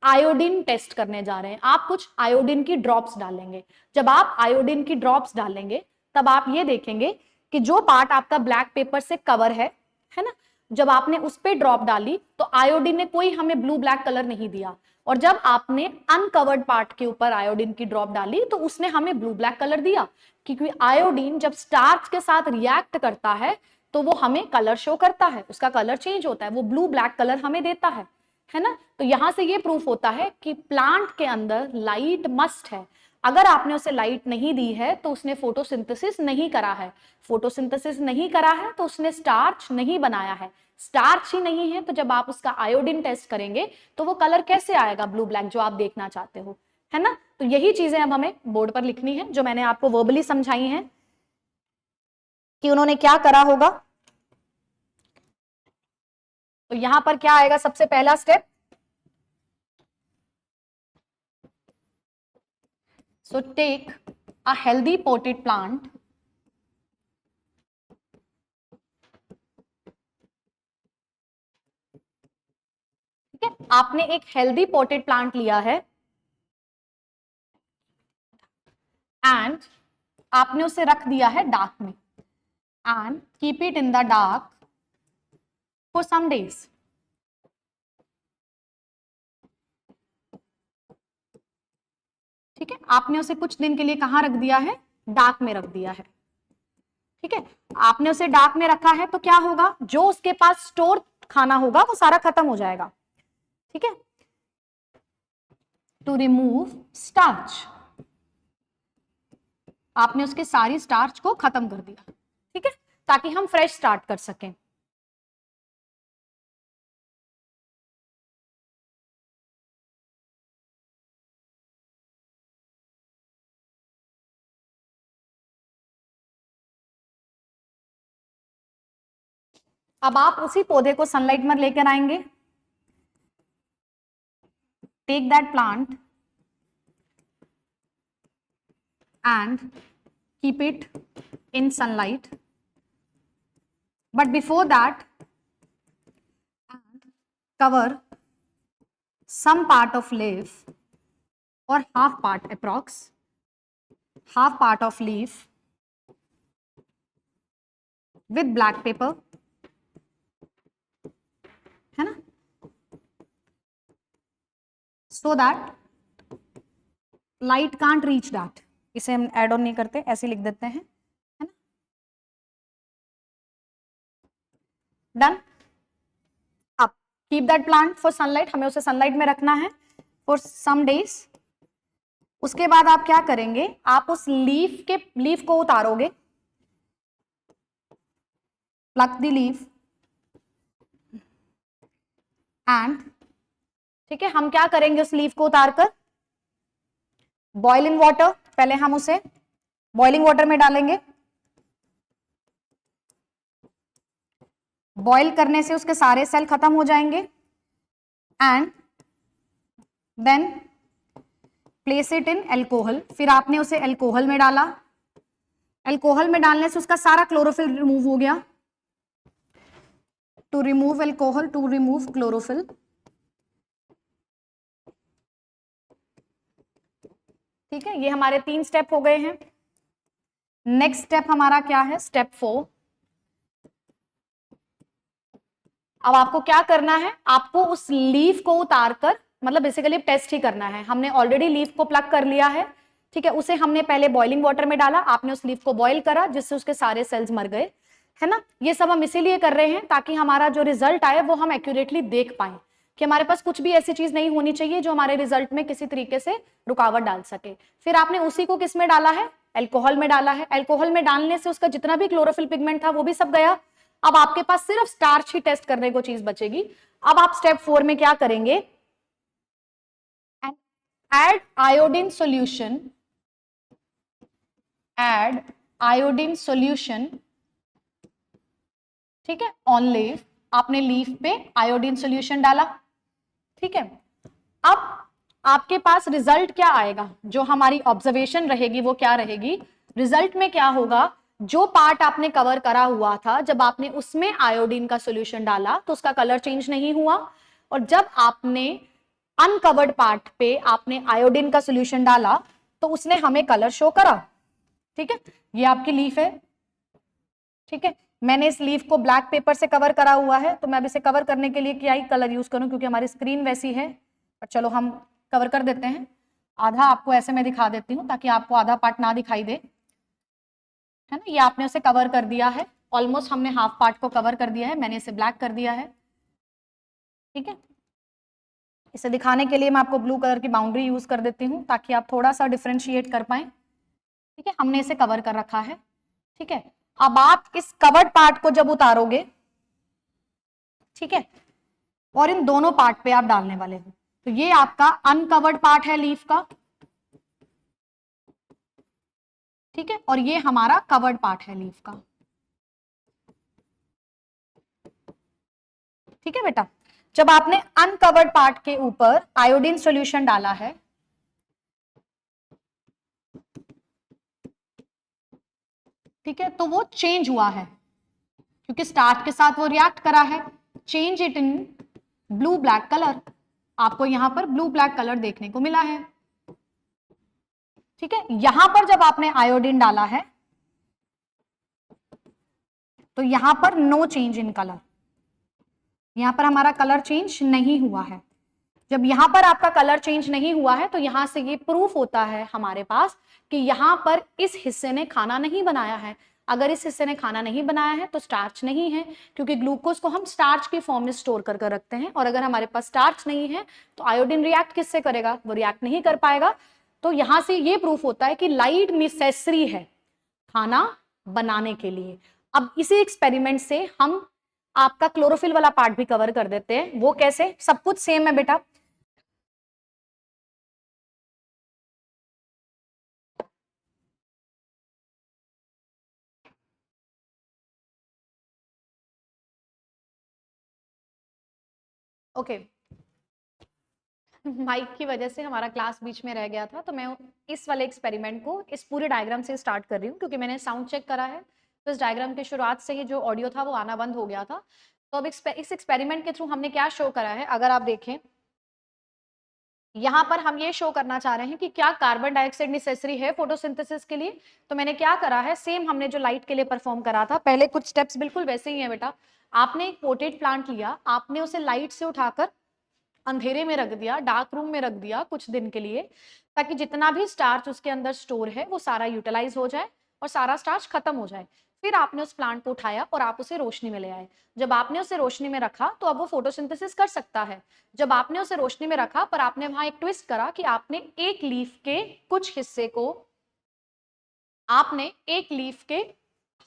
आयोडीन टेस्ट करने जा रहे हैं, आप कुछ आयोडीन की ड्रॉप्स डालेंगे। जब आप आयोडीन की ड्रॉप्स डालेंगे तब आप ये देखेंगे कि जो पार्ट आपका ब्लैक पेपर से कवर है ना, जब आपने उस पर ड्रॉप डाली तो आयोडीन ने कोई हमें ब्लू ब्लैक कलर नहीं दिया, और जब आपने अनकवर्ड पार्ट के ऊपर आयोडीन की ड्रॉप डाली तो उसने हमें ब्लू ब्लैक कलर दिया, क्योंकि आयोडीन जब स्टार्च के साथ रिएक्ट करता है तो वो हमें कलर शो करता है, उसका कलर चेंज होता है, वो ब्लू ब्लैक कलर हमें देता है ना। तो यहां से ये प्रूफ होता है कि प्लांट के अंदर लाइट मस्ट है, अगर आपने उसे लाइट नहीं दी है तो उसने फोटोसिंथेसिस नहीं करा है, फोटोसिंथेसिस नहीं करा है तो उसने स्टार्च नहीं बनाया है, स्टार्च ही नहीं है तो जब आप उसका आयोडीन टेस्ट करेंगे तो वो कलर कैसे आएगा ब्लू ब्लैक जो आप देखना चाहते हो, है ना। तो यही चीजें अब हमें बोर्ड पर लिखनी है जो मैंने आपको वर्बली समझाई हैं कि उन्होंने क्या करा होगा। तो यहां पर क्या आएगा, सबसे पहला step, so take a healthy potted plant, ठीक है, आपने एक हेल्दी पॉटेड प्लांट लिया है एंड आपने उसे रख दिया है डार्क में, and keep it in the dark for some days, ठीक है, आपने उसे कुछ दिन के लिए कहाँ रख दिया है, डार्क में रख दिया है। ठीक है, आपने उसे डार्क में रखा है तो क्या होगा, जो उसके पास स्टोर खाना होगा वो सारा खत्म हो जाएगा। ठीक है, टू रिमूव स्टार्च, आपने उसके सारी स्टार्च को खत्म कर दिया। ठीक है, ताकि हम फ्रेश स्टार्ट कर सकें। अब आप उसी पौधे को सनलाइट में लेकर आएंगे। Take that plant and keep it in sunlight, but before that cover some part of leaf or half part approx, half part of leaf with black paper, है ना, so that light can't reach that. इसे हम add on नहीं करते, ऐसे लिख देते हैं, है ना, डन। अब keep that plant for sunlight, हमें उसे सनलाइट में रखना है फॉर सम डेज। उसके बाद आप क्या करेंगे, आप उस लीफ को उतारोगे, प्लक द लीफ एंड, ठीक है, हम क्या करेंगे, उस लीफ को उतारकर बॉयल इन वाटर, पहले हम उसे बॉइलिंग वाटर में डालेंगे। बॉईल करने से उसके सारे सेल खत्म हो जाएंगे and then place it in alcohol, फिर आपने उसे एल्कोहल में डाला। एल्कोहल में डालने से उसका सारा क्लोरोफिल रिमूव हो गया। To remove alcohol, to remove chlorophyll. ठीक है, ये हमारे 3 स्टेप हो गए हैं। नेक्स्ट स्टेप हमारा क्या है, स्टेप 4। अब आपको क्या करना है, आपको उस लीफ को उतारकर, मतलब बेसिकली टेस्ट ही करना है। हमने ऑलरेडी लीफ को प्लग कर लिया है, ठीक है, उसे हमने पहले बॉइलिंग वाटर में डाला, आपने उस लीफ को बॉईल करा जिससे उसके सारे सेल्स मर गए, है ना। ये सब हम इसीलिए कर रहे हैं ताकि हमारा जो रिजल्ट आए वो हम एक्यूरेटली देख पाए, कि हमारे पास कुछ भी ऐसी चीज नहीं होनी चाहिए जो हमारे रिजल्ट में किसी तरीके से रुकावट डाल सके। फिर आपने उसी को किस में डाला है, एल्कोहल में डाला है। एल्कोहल में डालने से उसका जितना भी क्लोरोफिल पिगमेंट था वो भी सब गया। अब आपके पास सिर्फ स्टार्च ही टेस्ट करने को चीज बचेगी। अब आप स्टेप 4 में क्या करेंगे, add iodine solution, add iodine solution, ठीक है, ऑन लीफ। आपने लीफ पे आयोडीन सॉल्यूशन डाला, ठीक है। अब आपके पास रिजल्ट क्या आएगा, जो हमारी ऑब्जर्वेशन रहेगी वो क्या रहेगी, रिजल्ट में क्या होगा, जो पार्ट आपने कवर करा हुआ था जब आपने उसमें आयोडीन का सॉल्यूशन डाला तो उसका कलर चेंज नहीं हुआ, और जब आपने अनकवर्ड पार्ट पे आपने आयोडीन का सॉल्यूशन डाला तो उसने हमें कलर शो करा। ठीक है, ये आपकी लीफ है, ठीक है। मैंने इस लीफ को ब्लैक पेपर से कवर करा हुआ है, तो मैं अब इसे कवर करने के लिए क्या ही कलर यूज करूं, क्योंकि हमारी स्क्रीन वैसी है। पर चलो हम कवर कर देते हैं। आधा आपको ऐसे मैं दिखा देती हूँ ताकि आपको आधा पार्ट ना दिखाई दे, है ना। ये आपने उसे कवर कर दिया है, ऑलमोस्ट हमने हाफ पार्ट को कवर कर दिया है। मैंने इसे ब्लैक कर दिया है, ठीक है। इसे दिखाने के लिए मैं आपको ब्लू कलर की बाउंड्री यूज कर देती हूँ ताकि आप थोड़ा सा डिफ्रेंशिएट कर पाए, ठीक है। हमने इसे कवर कर रखा है, ठीक है। अब आप इस कवर्ड पार्ट को जब उतारोगे, ठीक है, और इन दोनों पार्ट पे आप डालने वाले हो, तो ये आपका अनकवर्ड पार्ट है लीफ का, ठीक है, और ये हमारा कवर्ड पार्ट है लीफ का, ठीक है बेटा। जब आपने अनकवर्ड पार्ट के ऊपर आयोडीन सॉल्यूशन डाला है, ठीक है, तो वो चेंज हुआ है क्योंकि स्टार्च के साथ वो रिएक्ट करा है। Change it in blue black colour, आपको यहां पर ब्लू ब्लैक कलर देखने को मिला है, ठीक है। यहां पर जब आपने आयोडीन डाला है तो यहां पर नो चेंज इन कलर, यहां पर हमारा कलर चेंज नहीं हुआ है। जब यहाँ पर आपका कलर चेंज नहीं हुआ है तो यहाँ से ये प्रूफ होता है हमारे पास कि यहाँ पर इस हिस्से ने खाना नहीं बनाया है। अगर इस हिस्से ने खाना नहीं बनाया है तो स्टार्च नहीं है, क्योंकि ग्लूकोज को हम स्टार्च की फॉर्म में स्टोर कर रखते हैं, और अगर हमारे पास स्टार्च नहीं है तो आयोडीन रिएक्ट किससे करेगा, वो रिएक्ट नहीं कर पाएगा। तो यहां से ये प्रूफ होता है कि लाइट नेसेसरी है खाना बनाने के लिए। अब इसी एक्सपेरिमेंट से हम आपका क्लोरोफिल वाला पार्ट भी कवर कर देते हैं। वो कैसे, सब कुछ सेम है बेटा। ओके, माइक की वजह से हमारा क्लास बीच में रह गया था, तो मैं इस वाले एक्सपेरिमेंट को इस पूरे डायग्राम से स्टार्ट कर रही हूँ, क्योंकि मैंने साउंड चेक करा है तो इस डायग्राम की शुरुआत से ही जो ऑडियो था वो आना बंद हो गया था। तो अब इस एक्सपेरिमेंट के थ्रू हमने क्या शो करा है, अगर आप देखें यहाँ पर हम ये शो करना चाह रहे हैं कि क्या कार्बन डाइऑक्साइड नेसेसरी है फोटोसिंथेसिस के लिए। तो मैंने क्या करा है, सेम हमने जो लाइट के लिए परफॉर्म करा था, पहले कुछ स्टेप्स बिल्कुल वैसे ही है बेटा। आपने एक पोटेड प्लांट लिया, आपने उसे लाइट से उठाकर अंधेरे में रख दिया, डार्क रूम में रख दिया कुछ दिन के लिए, ताकि जितना भी स्टार्च उसके अंदर स्टोर है वो सारा यूटिलाइज हो जाए और सारा स्टार्च खत्म हो जाए। फिर आपने उस प्लांट को उठाया और आप उसे रोशनी में ले आए। जब आपने उसे रोशनी में रखा तो अब वो फोटोसिंथेसिस कर सकता है। जब आपने उसे रोशनी में रखा, पर आपने वहां एक ट्विस्ट करा कि आपने एक लीफ के कुछ हिस्से को, आपने एक लीफ के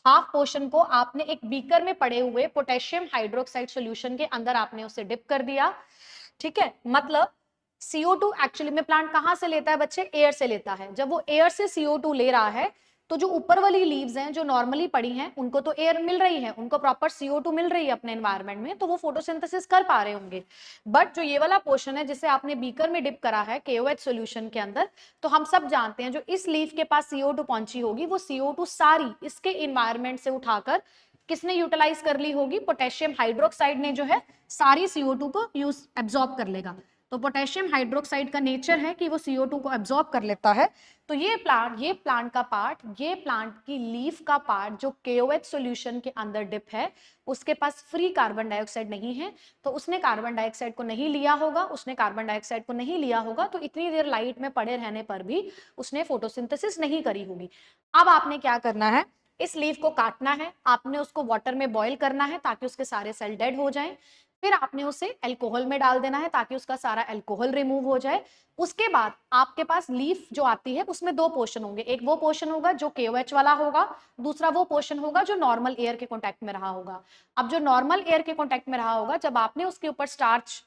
हाफ पोर्शन को आपने एक बीकर में पड़े हुए पोटेशियम हाइड्रोक्साइड सॉल्यूशन के अंदर आपने उसे डिप कर दिया। ठीक है, मतलब CO2 एक्चुअली में प्लांट कहां से लेता है बच्चे, एयर से लेता है। जब वो एयर से CO2 ले रहा है तो जो ऊपर वाली लीव्स हैं जो नॉर्मली पड़ी हैं उनको तो एयर मिल रही है, उनको प्रॉपर CO2 मिल रही है अपने एनवायरनमेंट में, तो वो फोटोसिंथेसिस कर पा रहे होंगे। बट जो ये वाला पोर्शन है जिसे आपने बीकर में डिप करा है KOH सॉल्यूशन के अंदर, तो हम सब जानते हैं जो इस लीफ के पास CO2 पहुंची होगी वो CO2 सारी इसके एनवायरनमेंट से उठाकर किसने यूटिलाइज कर ली होगी, पोटेशियम हाइड्रोक्साइड ने जो है सारी CO2 को यूज एब्जॉर्ब कर लेगा। तो पोटेशियम हाइड्रोक्साइड का नेचर है कि वो CO2 को एब्जॉर्ब कर लेता है। तो ये प्लांट का पार्ट, ये प्लांट की लीफ का पार्ट जो KOH सॉल्यूशन के अंदर डिप है, उसके पास फ्री कार्बन डाइऑक्साइड नहीं है, तो उसने कार्बन डाइऑक्साइड को नहीं लिया होगा, उसने कार्बन डाइऑक्साइड को नहीं लिया होगा, तो इतनी देर लाइट में पड़े रहने पर भी उसने फोटोसिंथेसिस नहीं करी होगी। अब आपने क्या करना है, इस लीफ को काटना है, आपने उसको वाटर में बॉईल करना है ताकि उसके सारे सेल डेड हो जाएं। फिर आपने उसे अल्कोहल में डाल देना है ताकि उसका सारा अल्कोहल रिमूव हो जाए। उसके बाद आपके पास लीफ जो आती है उसमें दो पोर्शन होंगे, एक वो पोर्शन होगा जो KOH वाला होगा, दूसरा वो पोर्शन होगा जो नॉर्मल एयर के कॉन्टैक्ट में रहा होगा। अब जो नॉर्मल एयर के कॉन्टैक्ट में रहा होगा, जब आपने उसके ऊपर स्टार्च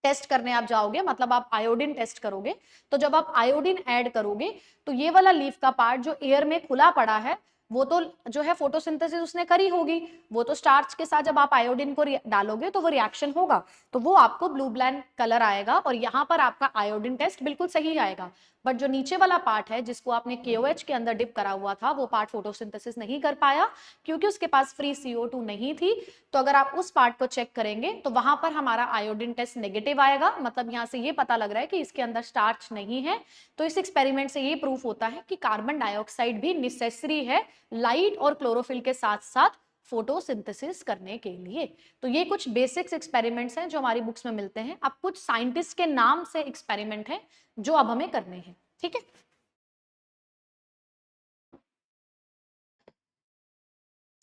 टेस्ट करने आप जाओगे, मतलब आप आयोडीन टेस्ट करोगे, तो जब आप आयोडीन ऐड करोगे तो ये वाला लीफ का पार्ट जो एयर में खुला पड़ा है वो तो जो है फोटोसिंथेसिस उसने करी होगी, वो तो स्टार्च के साथ जब आप आयोडीन को डालोगे तो वो रिएक्शन होगा, तो वो आपको ब्लू ब्लैक कलर आएगा और यहाँ पर आपका आयोडीन टेस्ट बिल्कुल सही आएगा। बट जो नीचे वाला पार्ट है जिसको आपने KOH के अंदर डिप करा हुआ था, वो पार्ट फोटोसिंथेसिस नहीं कर पाया क्योंकि उसके पास फ्री CO2 नहीं थी। तो अगर आप उस पार्ट को चेक करेंगे तो वहां पर हमारा आयोडीन टेस्ट नेगेटिव आएगा, मतलब यहाँ से ये पता लग रहा है कि इसके अंदर स्टार्च नहीं है। तो इस एक्सपेरिमेंट से ये प्रूफ होता है कि कार्बन डाइऑक्साइड भी नेसेसरी है लाइट और क्लोरोफिल के साथ साथ फोटोसिंथेसिस करने के लिए। तो ये कुछ बेसिक्स एक्सपेरिमेंट्स हैं जो हमारी बुक्स में मिलते हैं। अब कुछ साइंटिस्ट के नाम से एक्सपेरिमेंट हैं जो अब हमें करने हैं, ठीक है।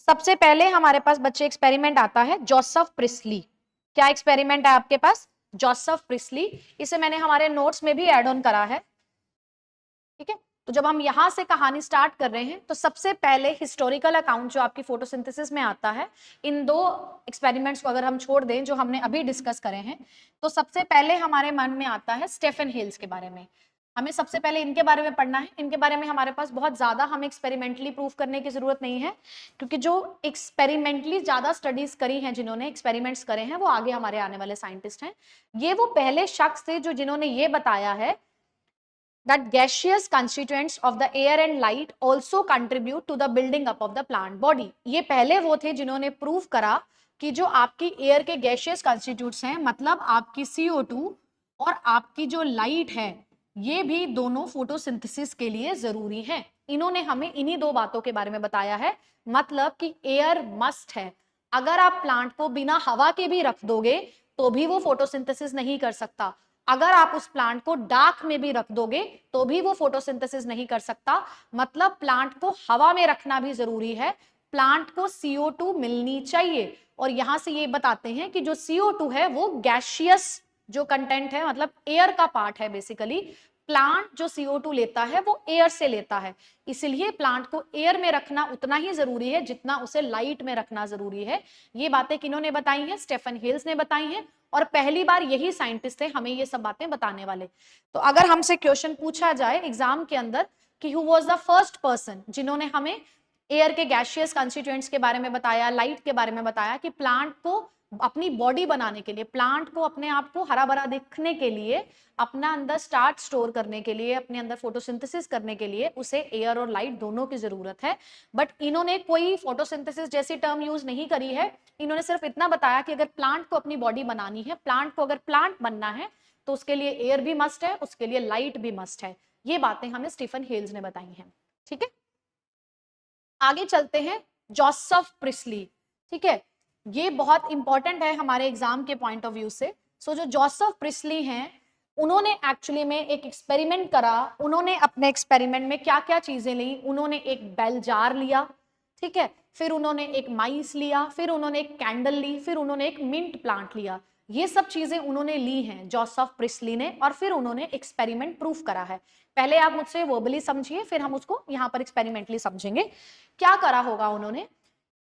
सबसे पहले हमारे पास बच्चे एक्सपेरिमेंट आता है जोसेफ प्रिस्ली। क्या एक्सपेरिमेंट है आपके पास, जोसेफ प्रिस्ली। इसे मैंने हमारे नोट्स में भी ऐड ऑन करा है, ठीक है। तो जब हम यहां से कहानी स्टार्ट कर रहे हैं तो सबसे पहले हिस्टोरिकल अकाउंट जो आपकी फोटोसिंथेसिस में आता है, इन दो एक्सपेरिमेंट्स को अगर हम छोड़ दें जो हमने अभी डिस्कस करे हैं, तो सबसे पहले हमारे मन में आता है स्टेफन हेल्स के बारे में। हमें सबसे पहले इनके बारे में पढ़ना है। इनके बारे में हमारे पास बहुत ज्यादा हमें एक्सपेरिमेंटली प्रूफ करने की जरूरत नहीं है, क्योंकि जो एक्सपेरिमेंटली ज्यादा स्टडीज करी हैं, जिन्होंने एक्सपेरिमेंट्स करे हैं, वो आगे हमारे आने वाले साइंटिस्ट हैं। ये वो पहले शख्स थे जो जिन्होंने ये बताया है that gaseous constituents of the air and light also contribute to the building up of the plant body। ये पहले वो थे जिन्होंने प्रूव करा कि जो आपकी एयर के गैशियस कॉन्स्टिट्यूट्स हैं, मतलब आपकी CO2 और आपकी जो लाइट है, ये भी दोनों फोटोसिंथेसिस के लिए जरूरी है। इन्होंने हमें इन्हीं दो बातों के बारे में बताया है, मतलब कि एयर मस्ट है। अगर आप प्लांट को बिना हवा के भी रख दोगे तो भी वो फोटोसिंथेसिस नहीं कर सकता। अगर आप उस प्लांट को डार्क में भी रख दोगे तो भी वो फोटोसिंथेसिस नहीं कर सकता। मतलब प्लांट को हवा में रखना भी जरूरी है, प्लांट को CO2 मिलनी चाहिए। और यहां से ये बताते हैं कि जो CO2 है वो गैसियस जो कंटेंट है, मतलब एयर का पार्ट है बेसिकली। प्लांट जो CO2 लेता है वो एयर से लेता है, इसलिए प्लांट को एयर में रखना उतना ही जरूरी है जितना उसे लाइट में रखना जरूरी है। ये बातें किन्होंने बताई हैं? स्टेफन हेल्स ने बताई हैं, और पहली बार यही साइंटिस्ट थे हमें ये सब बातें बताने वाले। तो अगर हमसे क्वेश्चन पूछा जाए एग्जाम के अंदर कि who was the first person जिन्होंने हमें एयर के गैसियस कंस्टिट्यूएंट्स के बारे में बताया, लाइट के बारे में बताया, कि प्लांट को अपनी बॉडी बनाने के लिए, प्लांट को अपने आप को हरा भरा दिखने के लिए, अपना अंदर स्टार्च स्टोर करने के लिए, अपने अंदर फोटोसिंथेसिस करने के लिए उसे एयर और लाइट दोनों की जरूरत है। बट इन्होंने कोई फोटोसिंथेसिस जैसी टर्म यूज नहीं करी है, इन्होंने सिर्फ इतना बताया कि अगर प्लांट को अपनी बॉडी बनानी है, प्लांट को अगर प्लांट बनना है तो उसके लिए एयर भी मस्ट है, उसके लिए लाइट भी मस्ट है। ये बातें हमें स्टीफन हेल्स ने बताई हैं। ठीक है, आगे चलते हैं। जोसेफ प्रिस्ली, ठीक है, ये बहुत इंपॉर्टेंट है हमारे एग्जाम के पॉइंट ऑफ व्यू से। सो जो जोसेफ प्रिस्ली हैं, उन्होंने एक्चुअली में एक एक्सपेरिमेंट करा। उन्होंने अपने एक्सपेरिमेंट में क्या क्या चीजें ली? उन्होंने एक बेल जार लिया, ठीक है, फिर उन्होंने एक माइस लिया, फिर उन्होंने एक कैंडल ली, फिर उन्होंने एक मिंट प्लांट लिया। ये सब चीजें उन्होंने ली हैं जोसेफ प्रिस्ली ने, और फिर उन्होंने एक्सपेरिमेंट प्रूफ करा है। पहले आप मुझसे वर्बली समझिए, फिर हम उसको यहां पर एक्सपेरिमेंटली समझेंगे। क्या करा होगा उन्होंने?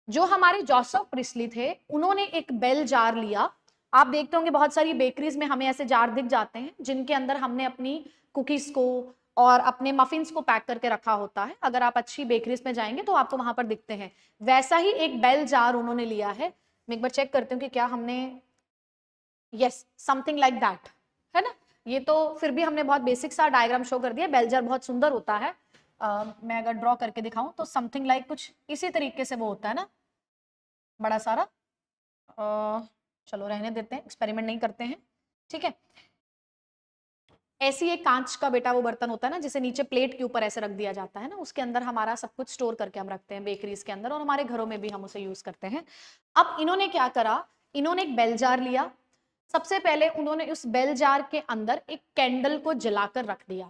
जो हमारे जोसेफ प्रिस्ली थे, उन्होंने एक बेल जार लिया। आप देखते होंगे बहुत सारी बेकरीज में हमें ऐसे जार दिख जाते हैं जिनके अंदर हमने अपनी कुकीज को और अपने मफिन्स को पैक करके रखा होता है। अगर आप अच्छी बेकरीज में जाएंगे तो आपको वहां पर दिखते हैं। वैसा ही एक बेल जार उन्होंने लिया है। मैं एक बार चेक करती हूँ कि क्या हमने, यस, समथिंग लाइक दैट, है ना। ये तो फिर भी हमने बहुत बेसिक सा डायग्राम शो कर दिया। बेल जार बहुत सुंदर होता है। मैं अगर ड्रॉ करके दिखाऊं तो समथिंग लाइक कुछ इसी तरीके से वो होता है ना, बड़ा सारा। चलो रहने देते हैं, एक्सपेरिमेंट नहीं करते हैं, ठीक है। ऐसी एक कांच का बेटा वो बर्तन होता है ना, जिसे नीचे प्लेट के ऊपर ऐसे रख दिया जाता है ना, उसके अंदर हमारा सब कुछ स्टोर करके हम रखते हैं बेकरीज के अंदर, और हमारे घरों में भी हम उसे यूज करते हैं। अब इन्होंने क्या करा? इन्होंने एक बेल जार लिया। सबसे पहले उन्होंने उस बेल जार के अंदर एक कैंडल को जलाकर रख दिया,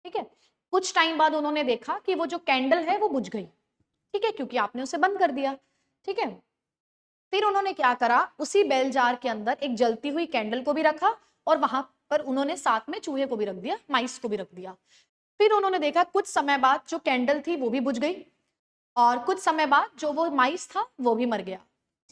ठीक है। कुछ टाइम बाद उन्होंने देखा कि वो जो कैंडल है वो बुझ गई, ठीक है, क्योंकि आपने उसे बंद कर दिया, ठीक है। फिर उन्होंने क्या करा? उसी बेल जार के अंदर एक जलती हुई कैंडल को भी रखा, और वहां पर उन्होंने साथ में चूहे को भी रख दिया, माइस को भी रख दिया। फिर उन्होंने देखा कुछ समय बाद जो कैंडल थी वो भी बुझ गई, और कुछ समय बाद जो वो माइस था वो भी मर गया,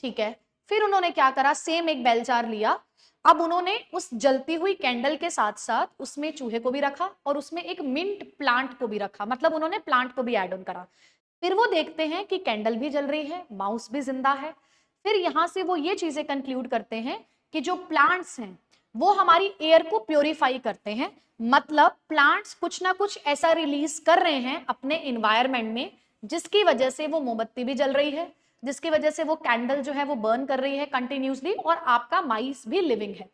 ठीक है। फिर उन्होंने क्या करा? सेम एक बेल जार लिया। अब उन्होंने उस जलती हुई कैंडल के साथ साथ उसमें चूहे को भी रखा, और उसमें एक मिंट प्लांट को भी रखा, मतलब उन्होंने प्लांट को भी ऐड ऑन करा। फिर वो देखते हैं कि कैंडल भी जल रही है, माउस भी जिंदा है। फिर यहां से वो ये चीजें कंक्लूड करते हैं कि जो प्लांट्स हैं वो हमारी एयर को प्योरीफाई करते हैं। मतलब प्लांट्स कुछ ना कुछ ऐसा रिलीज कर रहे हैं अपने इन्वायरमेंट में, जिसकी वजह से वो मोमबत्ती भी जल रही है, जिसकी वजह से वो कैंडल जो है वो बर्न कर रही है कंटिन्यूसली, और आपका माइस भी लिविंग है।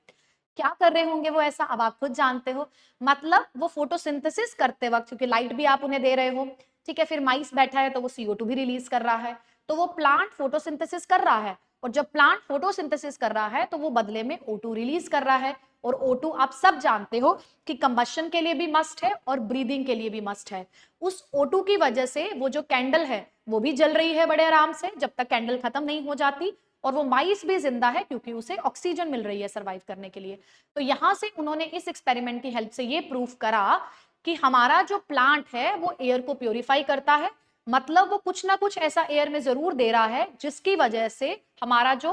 क्या कर रहे होंगे वो ऐसा? अब आप खुद जानते हो। मतलब वो फोटोसिंथेसिस करते वक्त, क्योंकि लाइट भी आप उन्हें दे रहे हो, ठीक है, फिर माइस बैठा है तो वो CO2 भी रिलीज कर रहा है, तो वो प्लांट फोटोसिंथेसिस कर रहा है। और जब प्लांट फोटोसिंथेसिस कर रहा है तो वो बदले में O2 रिलीज कर रहा है। और O2 आप सब जानते हो कि कंबशन के लिए भी मस्ट है और ब्रीदिंग के लिए भी मस्ट है। उस O2 की वजह से वो जो कैंडल है वो भी जल रही है बड़े आराम से, जब तक कैंडल खत्म नहीं हो जाती, और वो माइस भी जिंदा है क्योंकि उसे ऑक्सीजन मिल रही है सर्वाइव करने के लिए। तो यहां से उन्होंने इस एक्सपेरिमेंट की हेल्प से ये प्रूफ करा कि हमारा जो प्लांट है वो एयर को प्योरीफाई करता है। मतलब वो कुछ ना कुछ ऐसा एयर में जरूर दे रहा है जिसकी वजह से हमारा जो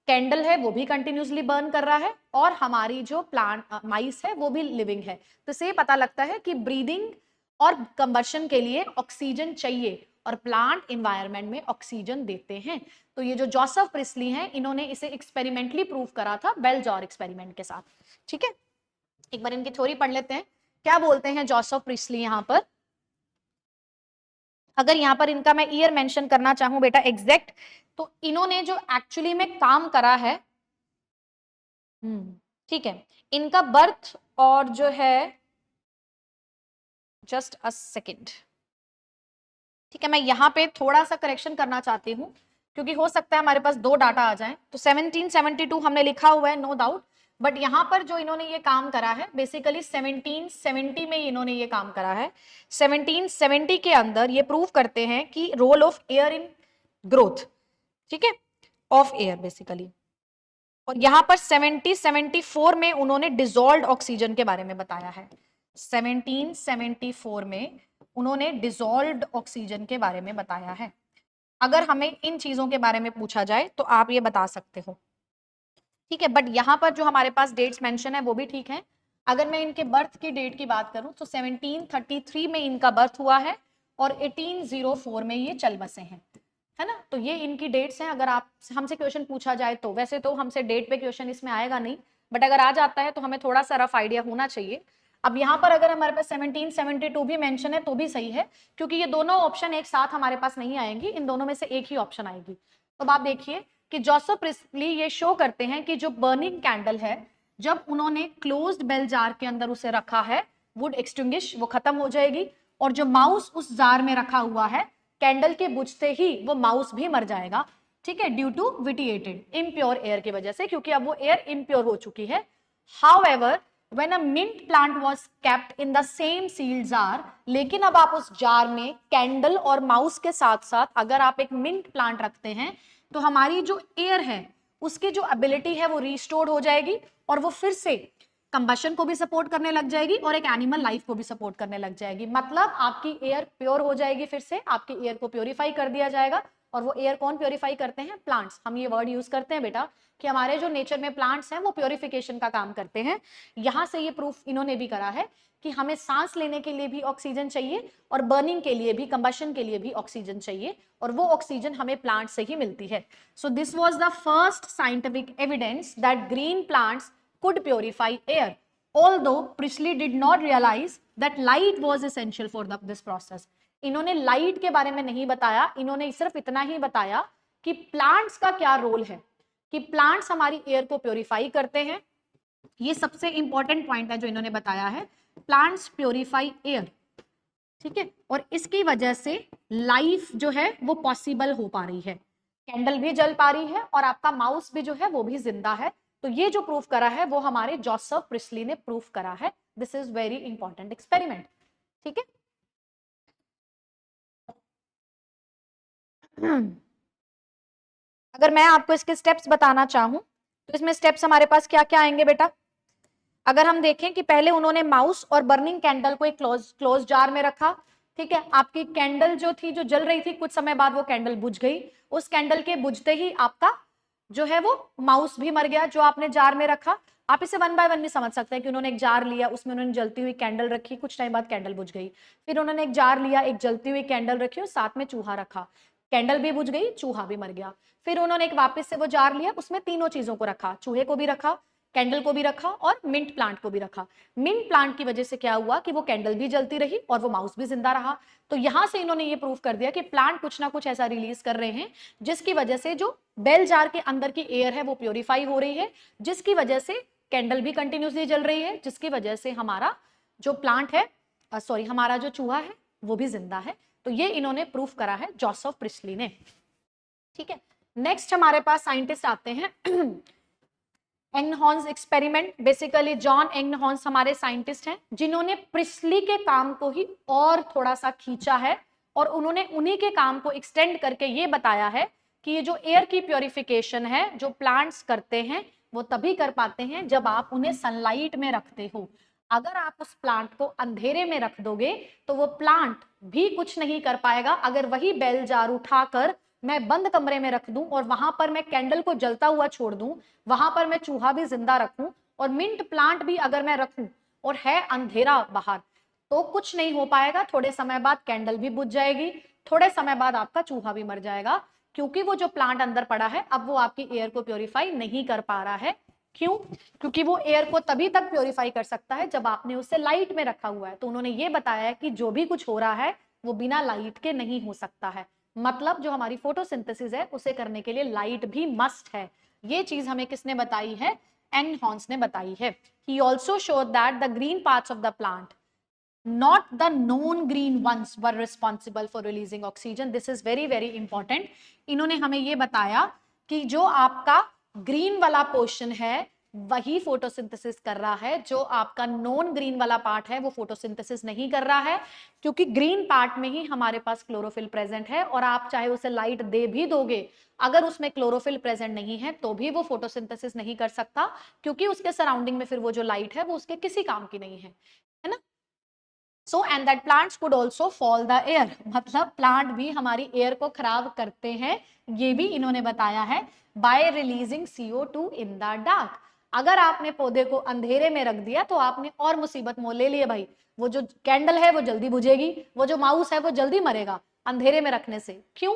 कैंडल है वो भी कंटिन्यूसली बर्न कर रहा है, और हमारी जो प्लांट माइस है वो भी लिविंग है। तो इससे पता लगता है कि ब्रीदिंग और कंबशन के लिए ऑक्सीजन चाहिए, और प्लांट इन्वायरमेंट में ऑक्सीजन देते हैं। तो ये जो जोसेफ प्रिस्ली हैं, इन्होंने इसे एक्सपेरिमेंटली प्रूव करा था बेल जार एक्सपेरिमेंट के साथ, ठीक है। एक बार इनकी थ्योरी पढ़ लेते हैं। क्या बोलते हैं जोसेफ प्रिस्ली यहां पर? अगर यहां पर इनका मैं ईयर मेंशन करना चाहूं बेटा एग्जैक्ट, तो इन्होंने जो एक्चुअली में काम करा है, ठीक है, इनका बर्थ और जो है, जस्ट अ सेकेंड, ठीक है, मैं यहां पे थोड़ा सा करेक्शन करना चाहती हूं क्योंकि हो सकता है हमारे पास दो डाटा आ जाएं। तो 1772 हमने लिखा हुआ है नो डाउट, बट यहाँ पर जो इन्होंने ये काम करा है बेसिकली 1770 में इन्होंने ये काम करा है। 1770 के अंदर ये प्रूव करते हैं कि role of air in growth, ठीक है, ऑफ एयर बेसिकली। और यहां पर 1774 में उन्होंने डिसॉल्व्ड ऑक्सीजन के बारे में बताया है। 1774 में उन्होंने डिसॉल्व्ड ऑक्सीजन के बारे में बताया है। अगर हमें इन चीजों के बारे में पूछा जाए तो आप ये बता सकते हो, ठीक है। बट यहाँ पर जो हमारे पास डेट्स मेंशन है वो भी ठीक है। अगर मैं इनके बर्थ की डेट की बात करूं तो 1733 में इनका बर्थ हुआ है और 1804 में ये चल बसे हैं, है ना। तो ये इनकी डेट्स हैं। अगर आप हमसे क्वेश्चन पूछा जाए तो वैसे तो हमसे डेट पे क्वेश्चन इसमें आएगा नहीं, बट अगर आ जाता है तो हमें थोड़ा सा रफ आइडिया होना चाहिए। अब यहाँ पर अगर हमारे पास 1772 भी मेंशन है तो भी सही है, क्योंकि ये दोनों ऑप्शन एक साथ हमारे पास नहीं आएंगी, इन दोनों में से एक ही ऑप्शन आएगी। तो आप देखिए कि जोसेफ प्रिस्टली ये शो करते हैं कि जो बर्निंग कैंडल है, जब उन्होंने क्लोज्ड बेल जार के अंदर उसे रखा है, वुड एक्सटिंग्विश, वो खत्म हो जाएगी, और जो माउस उस जार में रखा हुआ है कैंडल के बुझते ही वो माउस भी मर जाएगा, ठीक है, ड्यू टू विटिएटेड इम्प्योर एयर की वजह से, क्योंकि अब वो एयर इम्प्योर हो चुकी है। However when a mint plant was kept in the same sealed jar, लेकिन अब आप उस जार में कैंडल और माउस के साथ साथ अगर आप एक मिंट प्लांट रखते हैं तो हमारी जो एयर है उसकी जो एबिलिटी है वो रिस्टोर्ड हो जाएगी और वो फिर से कंबशन को भी सपोर्ट करने लग जाएगी और एक एनिमल लाइफ को भी सपोर्ट करने लग जाएगी। मतलब आपकी एयर प्योर हो जाएगी, फिर से आपकी एयर को प्योरीफाई कर दिया जाएगा। और वो एयर कौन प्योरीफाई करते हैं? प्लांट्स। हम ये वर्ड यूज करते हैं बेटा कि हमारे जो नेचर में प्लांट्स हैं वो प्योरिफिकेशन का काम करते हैं। यहां से ये प्रूफ इन्होंने भी करा है कि हमें सांस लेने के लिए भी ऑक्सीजन चाहिए और बर्निंग के लिए भी, कंबशन के लिए भी ऑक्सीजन चाहिए, और वो ऑक्सीजन हमें प्लांट से ही मिलती है। So this was the first scientific evidence that green plants could purify air, although Priestley did not realize that light was essential for this process. इन्होंने लाइट के बारे में नहीं बताया, इन्होंने सिर्फ इतना ही बताया कि प्लांट्स का क्या रोल है, कि प्लांट्स हमारी एयर को प्योरीफाई करते हैं। ये सबसे इंपॉर्टेंट पॉइंट है जो इन्होंने बताया है, प्लांट्स प्योरीफाई एयर, ठीक है, और इसकी वजह से लाइफ जो है वो पॉसिबल हो पा रही है, कैंडल भी जल पा रही है और आपका माउस भी जो है वो भी जिंदा है। तो ये जो प्रूफ करा है वो हमारे जोसेफ प्रिस्टली ने प्रूफ करा है। This is very important experiment, ठीक है। अगर मैं आपको इसके स्टेप्स बताना चाहूं तो इसमें स्टेप्स हमारे पास क्या क्या आएंगे बेटा? अगर हम देखें कि पहले उन्होंने माउस और बर्निंग कैंडल को एक क्लोज जार में रखा, ठीक है। आपकी कैंडल जो थी, जो जल रही थी, कुछ समय बाद वो कैंडल बुझ गई। उस कैंडल के बुझते ही आपका जो है वो माउस भी मर गया जो आपने जार में रखा। आप इसे वन बाय वन भी समझ सकते हैं कि उन्होंने एक जार लिया, उसमें उन्होंने जलती हुई कैंडल रखी, कुछ टाइम बाद कैंडल बुझ गई। फिर उन्होंने एक जार लिया, एक जलती हुई कैंडल रखी और साथ में चूहा रखा, कैंडल भी बुझ गई, चूहा भी मर गया। फिर उन्होंने एक वापस से वो जार लिया, उसमें तीनों चीजों को रखा, चूहे को भी रखा, कैंडल को भी रखा और मिंट प्लांट को भी रखा। मिंट प्लांट की वजह से क्या हुआ कि वो कैंडल भी जलती रही और वो माउस भी जिंदा रहा। तो यहां से इन्होंने ये प्रूफ कर दिया कि प्लांट कुछ ना कुछ ऐसा रिलीज कर रहे हैं जिसकी वजह से जो बेल जार के अंदर की एयर है वो प्योरीफाई हो रही है, जिसकी वजह से कैंडल भी कंटिन्यूसली जल रही है, जिसकी वजह से हमारा जो प्लांट है, सॉरी, हमारा जो चूहा है वो भी जिंदा है। तो ये इन्होंने प्रूफ करा है जोसेफ प्रिस्टली ने, ठीक है। नेक्स्ट हमारे पास साइंटिस्ट आते हैं एंगनहॉर्न्स एक्सपेरिमेंट। बेसिकली जॉन एंगनहॉर्न्स हमारे साइंटिस्ट हैं जिन्होंने प्रिस्टली के काम को ही और थोड़ा सा खींचा है और उन्होंने उन्हीं के काम को एक्सटेंड करके ये बताया है कि ये जो एयर की प्योरिफिकेशन है जो प्लांट्स करते हैं वो तभी कर पाते हैं जब आप उन्हें सनलाइट में रखते हो। अगर आप उस प्लांट को अंधेरे में रख दोगे तो वो प्लांट भी कुछ नहीं कर पाएगा। अगर वही बेल जार उठाकर मैं बंद कमरे में रख दूं और वहां पर मैं कैंडल को जलता हुआ छोड़ दूं, वहां पर मैं चूहा भी जिंदा रखूं और मिंट प्लांट भी अगर मैं रखूं और है अंधेरा बाहर, तो कुछ नहीं हो पाएगा। थोड़े समय बाद कैंडल भी बुझ जाएगी, थोड़े समय बाद आपका चूहा भी मर जाएगा, क्योंकि वो जो प्लांट अंदर पड़ा है अब वो आपकी एयर को प्योरीफाई नहीं कर पा रहा है। क्यों? क्योंकि वो एयर को तभी तक प्योरीफाई कर सकता है जब आपने उसे लाइट में रखा हुआ है। तो उन्होंने ये बताया कि जो भी कुछ हो रहा है वो बिना लाइट के नहीं हो सकता है। मतलब जो हमारी फोटोसिंथेसिस है उसे करने के लिए लाइट भी मस्ट है। ये चीज हमें किसने बताई है? एंगनहॉर्न्स ने बताई है। He also showed that the green parts of the plant, not the known green ones, were responsible for releasing oxygen. This is very very important. इन्होंने हमें ये बताया कि जो आपका ग्रीन वाला पोर्शन है वही फोटोसिंथेसिस कर रहा है। जो आपका नॉन ग्रीन वाला पार्ट है वो फोटोसिंथेसिस नहीं कर रहा है, क्योंकि ग्रीन पार्ट में ही हमारे पास क्लोरोफिल प्रेजेंट है, और आप चाहे उसे लाइट दे भी दोगे, अगर उसमें क्लोरोफिल प्रेजेंट नहीं है तो भी वो फोटोसिंथेसिस नहीं कर सकता, क्योंकि उसके सराउंडिंग में फिर वो जो लाइट है वो उसके किसी काम की नहीं है ना। So and that plants could also fall the air, मतलब प्लांट भी हमारी एयर को खराब करते हैं, ये भी इन्होंने बताया है, bye releasing CO2 in the dark. अगर आपने पौधे को अंधेरे में रख दिया तो आपने और मुसीबत मोल ले लिए भाई। वो जो कैंडल है वो जल्दी बुझेगी, वो जो माउस है वो जल्दी मरेगा अंधेरे में रखने से। क्यों?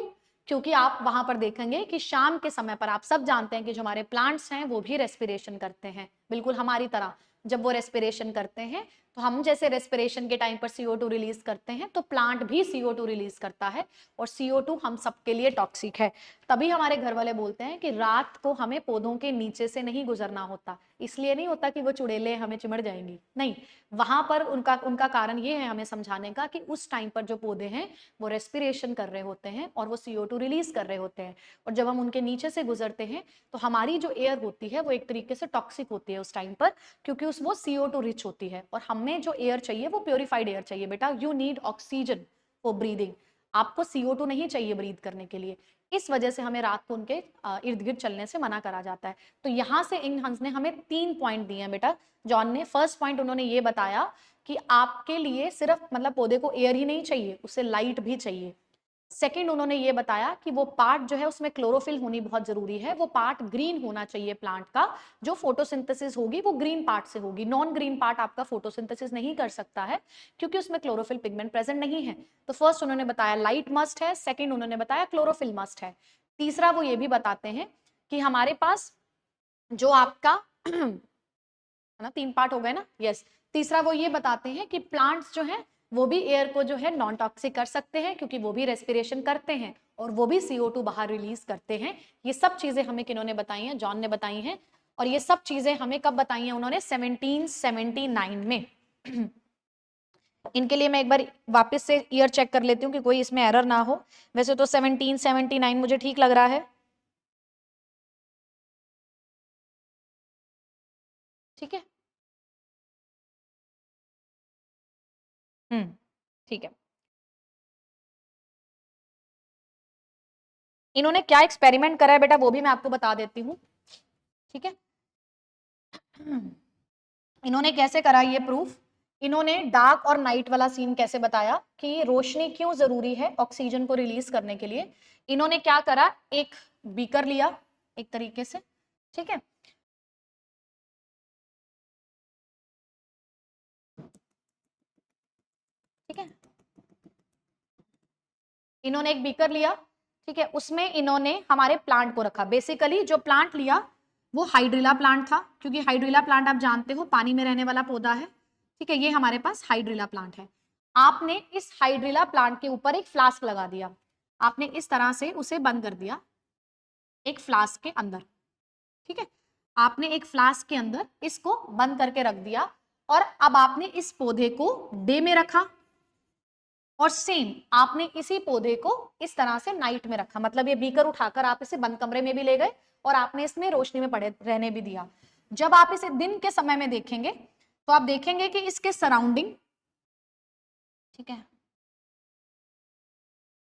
क्योंकि आप वहां पर देखेंगे कि शाम के समय पर, आप सब जानते हैं कि जो हमारे प्लांट्स हैं वो भी रेस्पिरेशन करते हैं, बिल्कुल हमारी तरह। जब वो रेस्पिरेशन करते हैं तो हम जैसे रेस्पिरेशन के टाइम पर CO2 रिलीज करते हैं, तो प्लांट भी CO2 रिलीज करता है, और CO2 हम सबके लिए टॉक्सिक है। तभी हमारे घर वाले बोलते हैं कि रात को हमें पौधों के नीचे से नहीं गुजरना होता। इसलिए नहीं होता कि वो चुड़ैलें हमें चिमड़ जाएंगी, नहीं, वहां पर उनका उनका कारण ये है हमें समझाने का कि उस टाइम पर जो पौधे हैं वो रेस्पिरेशन कर रहे होते हैं और वो CO2 रिलीज कर रहे होते हैं, और जब हम उनके नीचे से गुजरते हैं तो हमारी जो एयर होती है वो एक तरीके से टॉक्सिक होती है उस टाइम पर, क्योंकि उस वो CO2 रिच होती है, और हमें जो एयर चाहिए वो प्योरीफाइड एयर चाहिए। बेटा, you need oxygen for breathing, आपको CO2 नहीं चाहिए ब्रीथ करने के लिए। इस वजह से हमें रात को उनके इर्द गिर्द चलने से मना करा जाता है। तो यहां से इन हंस ने हमें 3 पॉइंट दिए हैं बेटा। जॉन ने फर्स्ट पॉइंट उन्होंने ये बताया कि आपके लिए सिर्फ मतलब पौधे को एयर ही नहीं चाहिए, उसे लाइट भी चाहिए। सेकंड, उन्होंने ये बताया कि वो पार्ट जो है उसमें क्लोरोफिल होनी बहुत जरूरी है, वो पार्ट ग्रीन होना चाहिए प्लांट का, जो फोटोसिंथेसिस होगी वो ग्रीन पार्ट से होगी, नॉन ग्रीन पार्ट आपका फोटोसिंथेसिस नहीं कर सकता है, क्योंकि उसमें क्लोरोफिल पिगमेंट प्रेजेंट नहीं है। तो फर्स्ट उन्होंने बताया लाइट मस्ट है, सेकंड उन्होंने बताया क्लोरोफिल मस्ट है, तीसरा वो ये भी बताते हैं कि हमारे पास जो आपका है ना, 3 पार्ट हो गए ना, यस। तीसरा वो ये बताते हैं कि प्लांट्स जो हैं वो भी एयर को जो है नॉन टॉक्सिक कर सकते हैं, क्योंकि वो भी रेस्पिरेशन करते हैं और वो भी CO2 बाहर रिलीज करते हैं। ये सब चीजें हमें किन्होंने बताई हैं? जॉन ने बताई हैं। और ये सब चीजें हमें कब बताई हैं उन्होंने? 1779 में। इनके लिए मैं एक बार वापस से ईयर चेक कर लेती हूँ कि कोई इसमें एरर ना हो। वैसे तो 1779 मुझे ठीक लग रहा है, ठीक है। ठीक है। इन्होंने क्या एक्सपेरिमेंट करा है बेटा वो भी मैं आपको बता देती हूँ, ठीक है। इन्होंने कैसे करा ये प्रूफ? इन्होंने डार्क और नाइट वाला सीन कैसे बताया कि रोशनी क्यों जरूरी है ऑक्सीजन को रिलीज करने के लिए। इन्होंने क्या करा, एक बीकर लिया एक तरीके से, ठीक है। ठीक है, इन्होंने एक बीकर लिया, ठीक है, उसमें इन्होंने हमारे प्लांट को रखा। बेसिकली जो प्लांट लिया वो हाइड्रिला प्लांट था, क्योंकि हाइड्रिला प्लांट आप जानते हो पानी में रहने वाला पौधा है, ठीक है। ये हमारे पास हाइड्रिला प्लांट है। आपने इस हाइड्रिला प्लांट के ऊपर एक फ्लास्क लगा दिया, आपने इस तरह से उसे बंद कर दिया एक फ्लास्क के अंदर, ठीक है। आपने एक फ्लास्क के अंदर इसको बंद करके रख दिया, और अब आपने इस पौधे को डे में रखा, और सेम आपने इसी पौधे को इस तरह से नाइट में रखा। मतलब ये बीकर उठाकर आप इसे बंद कमरे में भी ले गए और आपने इसमें रोशनी में पड़े रहने भी दिया। जब आप इसे दिन के समय में देखेंगे तो आप देखेंगे कि इसके सराउंडिंग, ठीक है,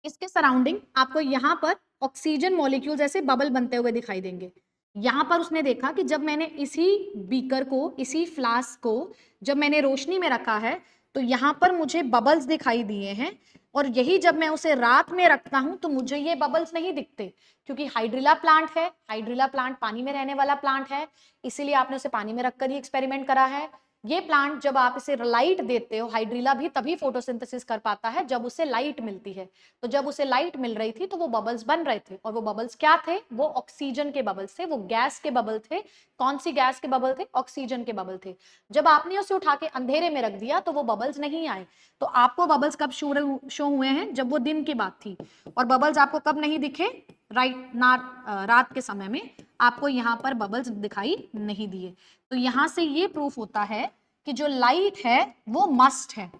इसके सराउंडिंग आपको यहां पर ऑक्सीजन मॉलिक्यूल्स ऐसे बबल बनते हुए दिखाई देंगे। यहां पर उसने देखा कि जब मैंने इसी बीकर को, इसी फ्लास्क को जब मैंने रोशनी में रखा है तो यहां पर मुझे बबल्स दिखाई दिए हैं, और यही जब मैं उसे रात में रखता हूं तो मुझे ये बबल्स नहीं दिखते, क्योंकि हाइड्रिला प्लांट है, हाइड्रिला प्लांट पानी में रहने वाला प्लांट है, इसीलिए आपने उसे पानी में रखकर ही एक्सपेरिमेंट करा है। ये प्लांट जब आप इसे लाइट देते हो, हाइड्रिला भी तभी फोटोसिंथेसिस कर पाता है जब उसे लाइट मिलती है। तो जब उसे लाइट मिल रही थी तो वो बबल्स बन रहे थे, और वो बबल्स क्या थे? वो ऑक्सीजन के बबल्स थे, वो गैस के बबल थे। कौन सी गैस के बबल थे? ऑक्सीजन के बबल थे। जब आपने उसे उठा के अंधेरे में रख दिया तो वो बबल्स नहीं आए। तो आपको बबल्स कब शो हुए हैं? जब वो दिन की बात थी। और बबल्स आपको कब नहीं दिखे? रात के समय में आपको यहाँ पर बबल्स दिखाई नहीं दिए। तो यहां से ये प्रूफ होता है कि जो लाइट है वो मस्ट है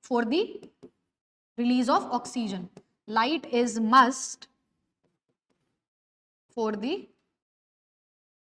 for the release of oxygen. Light is must for the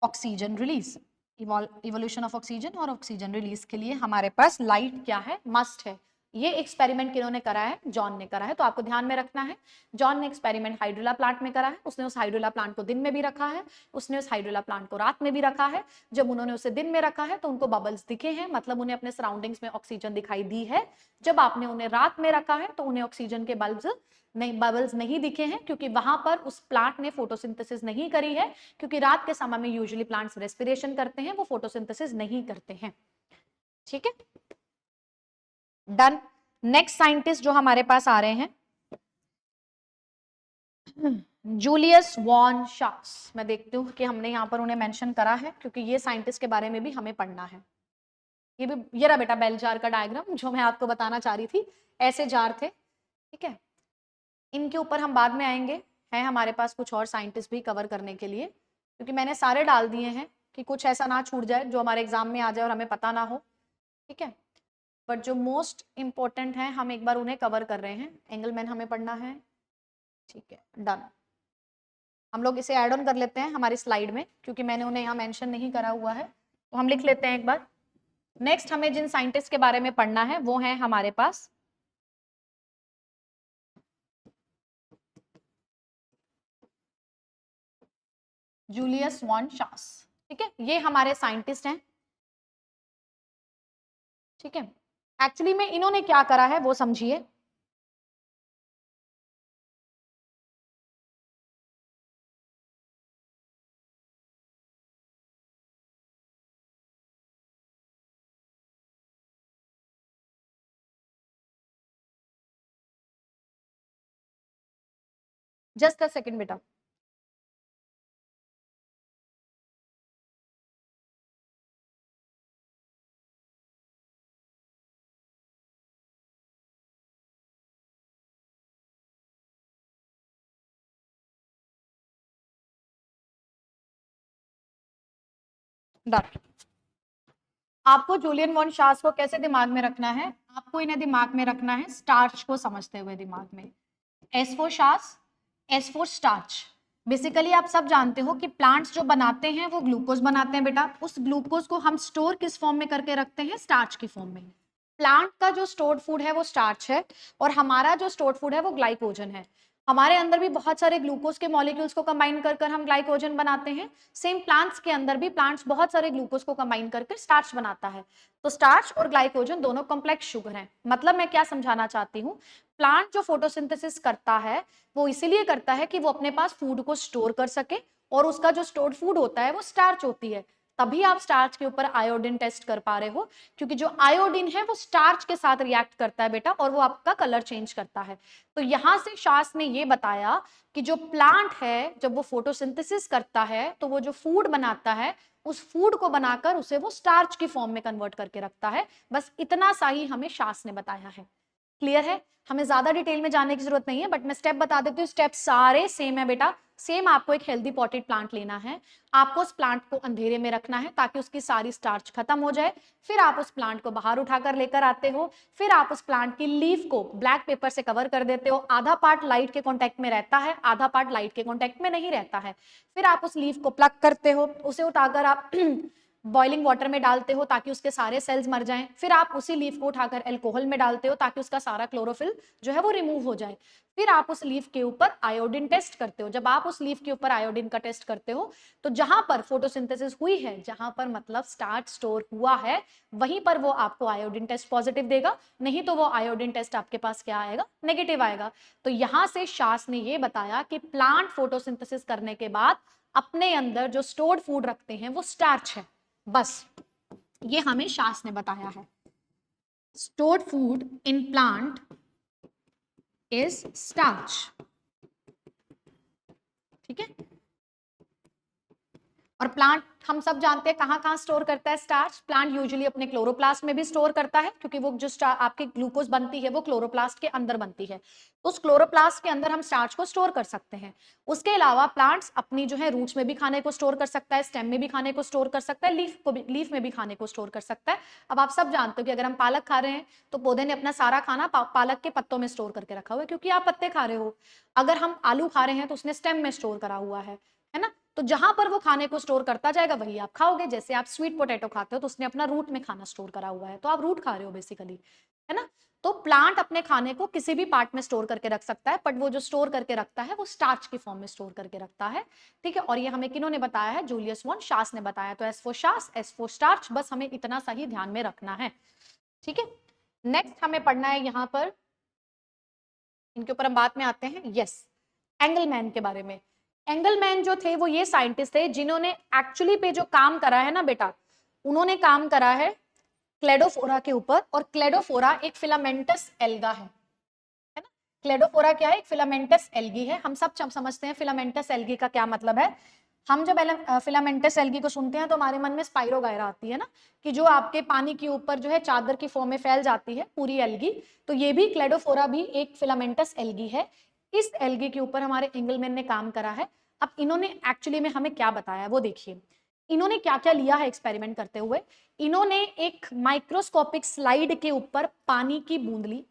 oxygen release. Evolution of oxygen और ऑक्सीजन रिलीज के लिए हमारे पास लाइट क्या है, मस्ट है। ये एक्सपेरिमेंट किन्होंने करा है, जॉन ने करा है, तो आपको ध्यान में रखना है। जॉन ने एक्सपेरिमेंट हाइड्रोला प्लांट में करा है, उसने उस हाइड्रोला प्लांट को दिन में भी रखा है, उसने उस हाइड्रोला प्लांट को रात में भी रखा है। जब उन्होंने उसे दिन में रखा है तो उनको बबल्स दिखे हैं, मतलब उन्हें अपने सराउंडिंग्स में ऑक्सीजन दिखाई दी है। जब आपने उन्हें रात में रखा है तो उन्हें ऑक्सीजन के बबल्स नहीं दिखे हैं, क्योंकि वहां पर उस प्लांट ने फोटोसिंथेसिस नहीं करी है, क्योंकि रात के समय में यूजुअली प्लांट्स रेस्पिरेशन करते हैं, वो फोटोसिंथेसिस नहीं करते हैं। ठीक है, डन। नेक्स्ट साइंटिस्ट जो हमारे पास आ रहे हैं, जूलियस वॉन शाक्स। मैं देखती हूँ कि हमने यहाँ पर उन्हें मेंशन करा है, क्योंकि ये साइंटिस्ट के बारे में भी हमें पढ़ना है। ये रहा बेटा बेल जार का डायग्राम जो मैं आपको बताना चाह रही थी, ऐसे जार थे। ठीक है, इनके ऊपर हम बाद में आएंगे, है हमारे पास कुछ और साइंटिस्ट भी कवर करने के लिए, क्योंकि मैंने सारे डाल दिए हैं कि कुछ ऐसा ना छूट जाए जो हमारे एग्जाम में आ जाए और हमें पता ना हो। ठीक है, बट जो मोस्ट इंपॉर्टेंट है हम एक बार उन्हें कवर कर रहे हैं। एंगलमैन हमें पढ़ना है। ठीक है, डन। हम लोग इसे ऐड ऑन कर लेते हैं हमारी स्लाइड में, क्योंकि मैंने उन्हें यहाँ मेंशन नहीं करा हुआ है, तो हम लिख लेते हैं एक बार। नेक्स्ट हमें जिन साइंटिस्ट के बारे में पढ़ना है वो है हमारे पास जूलियस वॉन शाक्स। ठीक है, ये हमारे साइंटिस्ट हैं। ठीक है, एक्चुअली में इन्होंने क्या करा है वो समझिए। जस्ट अ सेकंड बेटा। डन। आपको जूलियन वॉन शाक्स को कैसे दिमाग में रखना है? आपको इन्हें दिमाग में रखना है स्टार्च को समझते हुए दिमाग में। S for sacks, S for starch. Basically आप सब जानते हो कि प्लांट्स जो बनाते हैं वो ग्लूकोज बनाते हैं बेटा। उस ग्लूकोज को हम स्टोर किस फॉर्म में करके रखते हैं? स्टार्च की फॉर्म में। प्लांट का जो स्टोर्ड फूड है वो स्टार्च है, और हमारा जो स्टोर्ड फूड है वो ग्लाइकोजन है। हमारे अंदर भी बहुत सारे ग्लूकोज के मॉलिक्यूल्स को कंबाइन कर कर हम ग्लाइकोजन बनाते हैं। सेम प्लांट्स के अंदर भी प्लांट्स बहुत सारे ग्लूकोज को कंबाइन करके स्टार्च बनाता है। तो स्टार्च और ग्लाइकोजन दोनों कॉम्प्लेक्स शुगर हैं। मतलब मैं क्या समझाना चाहती हूँ, प्लांट जो फोटोसिंथेसिस करता है वो इसीलिए करता है कि वो अपने पास फूड को स्टोर कर सके, और उसका जो स्टोर्ड फूड होता है वो स्टार्च होती है। तभी आप स्टार्च के ऊपर आयोडीन टेस्ट कर पा रहे हो, क्योंकि जो आयोडीन है वो स्टार्च के साथ रिएक्ट करता है बेटा, और वो आपका कलर चेंज करता है। तो यहां से शाक्स ने ये बताया कि जो प्लांट है जब वो फोटोसिंथेसिस करता है तो वो जो फूड बनाता है उस फूड को बनाकर उसे वो स्टार्च की फॉर्म में कन्वर्ट करके रखता है। बस इतना सा ही हमें शाक्स ने बताया है। क्लियर है? हमें ज्यादा डिटेल में जाने की जरूरत नहीं है, बट मैं स्टेप बता देती हूँ। स्टेप सारे सेम है बेटा। सेम आपको एक हेल्दी पॉटेड प्लांट लेना है, आपको उस प्लांट को अंधेरे में रखना है ताकि उसकी सारी स्टार्च खत्म हो जाए। फिर आप उस प्लांट को बाहर उठाकर लेकर आते हो, फिर आप उस प्लांट की लीफ को ब्लैक पेपर से कवर कर देते हो। आधा पार्ट लाइट के कॉन्टेक्ट में रहता है, आधा पार्ट लाइट के कॉन्टेक्ट में नहीं रहता है। फिर आप उस लीफ को प्लग करते हो, उसे उठाकर आप बॉइलिंग वाटर में डालते हो ताकि उसके सारे सेल्स मर जाएं। फिर आप उसी लीफ को उठाकर अल्कोहल में डालते हो ताकि उसका सारा क्लोरोफिल जो है वो रिमूव हो जाए। फिर आप उस लीफ के ऊपर आयोडीन टेस्ट करते हो। जब आप उस लीफ के ऊपर आयोडीन का टेस्ट करते हो तो जहां पर फोटोसिंथेसिस हुई है, जहां पर मतलब स्टार्च स्टोर हुआ है, वहीं पर वो आपको आयोडीन टेस्ट पॉजिटिव देगा, नहीं तो वो आयोडीन टेस्ट आपके पास क्या आएगा? नेगेटिव आएगा। तो यहां से शाक्स ने ये बताया कि प्लांट फोटोसिंथेसिस करने के बाद अपने अंदर जो स्टोर्ड फूड रखते हैं वो स्टार्च है। बस ये हमें शाक्स ने बताया है। Stored food in plant is starch. ठीक है, और प्लांट हम सब जानते हैं कहां कहां स्टोर करता है स्टार्च। प्लांट यूजुअली अपने क्लोरोप्लास्ट में भी स्टोर करता है, क्योंकि वो जो आपकी ग्लूकोज बनती है वो क्लोरोप्लास्ट के अंदर बनती है। उस क्लोरोप्लास्ट के अंदर हम स्टार्च को स्टोर कर सकते हैं। उसके अलावा प्लांट्स अपनी जो है रूट्स में भी खाने को स्टोर कर सकता है, स्टेम में भी खाने को स्टोर कर सकता है, लीफ में भी खाने को स्टोर कर सकता है। अब आप सब जानते हो कि अगर हम पालक खा रहे हैं तो पौधे ने अपना सारा खाना पालक के पत्तों में स्टोर करके रखा हुआ है, क्योंकि आप पत्ते खा रहे हो। अगर हम आलू खा रहे हैं तो उसने स्टेम में स्टोर करा हुआ है ना। तो जहां पर वो खाने को स्टोर करता जाएगा वही आप खाओगे। जैसे आप स्वीट पोटैटो खाते हो तो उसने अपना रूट में खाना स्टोर करा हुआ है, तो आप रूट खा रहे हो बेसिकली, है ना। तो प्लांट अपने खाने को किसी भी पार्ट में स्टोर करके रख सकता है, बट वो जो स्टोर करके रखता है वो स्टार्च की फॉर्म में स्टोर करके रखता है, ठीक है। और ये हमें किन्होंने बताया है, जूलियस वॉन शास ने बताया। तो एस फॉर शास, एस फॉर स्टार्च, बस हमें इतना सही ध्यान में रखना है, ठीक है। नेक्स्ट हमें पढ़ना है यहां पर, इनके ऊपर हम बाद में आते हैं, यस, एंगलमैन के बारे में। एंगलमैन जो थे वो ये साइंटिस्ट थे जिन्होंने एक्चुअली पे जो काम करा है ना बेटा, उन्होंने काम करा है क्लेडोफोरा के ऊपर। और क्लेडोफोरा एक फिलामेंटस एल्गा है ना। क्लेडोफोरा क्या है, एक फिलामेंटस एल्गी है। हम सब समझते हैं फिलामेंटस एल्गी का क्या मतलब है। हम जब फिलामेंटस एल्गी को सुनते हैं तो हमारे मन में स्पाइरोगायरा आती है ना, कि जो आपके पानी के ऊपर जो है चादर की फॉर्म में फैल जाती है पूरी एल्गी। तो ये भी क्लेडोफोरा भी एक फिलामेंटस एल्गी है। इस एल्गी के ऊपर हमारे एंगलमैन ने काम करा है। अब इन्होंने एक्चुअली में हमें क्या बताया है वो देखिए। इन्होंने क्या क्या लिया है एक्सपेरिमेंट करते हुए। इन्होंने एक माइक्रोस्कोपिक स्लाइड के ऊपर पानी की बूंद ली,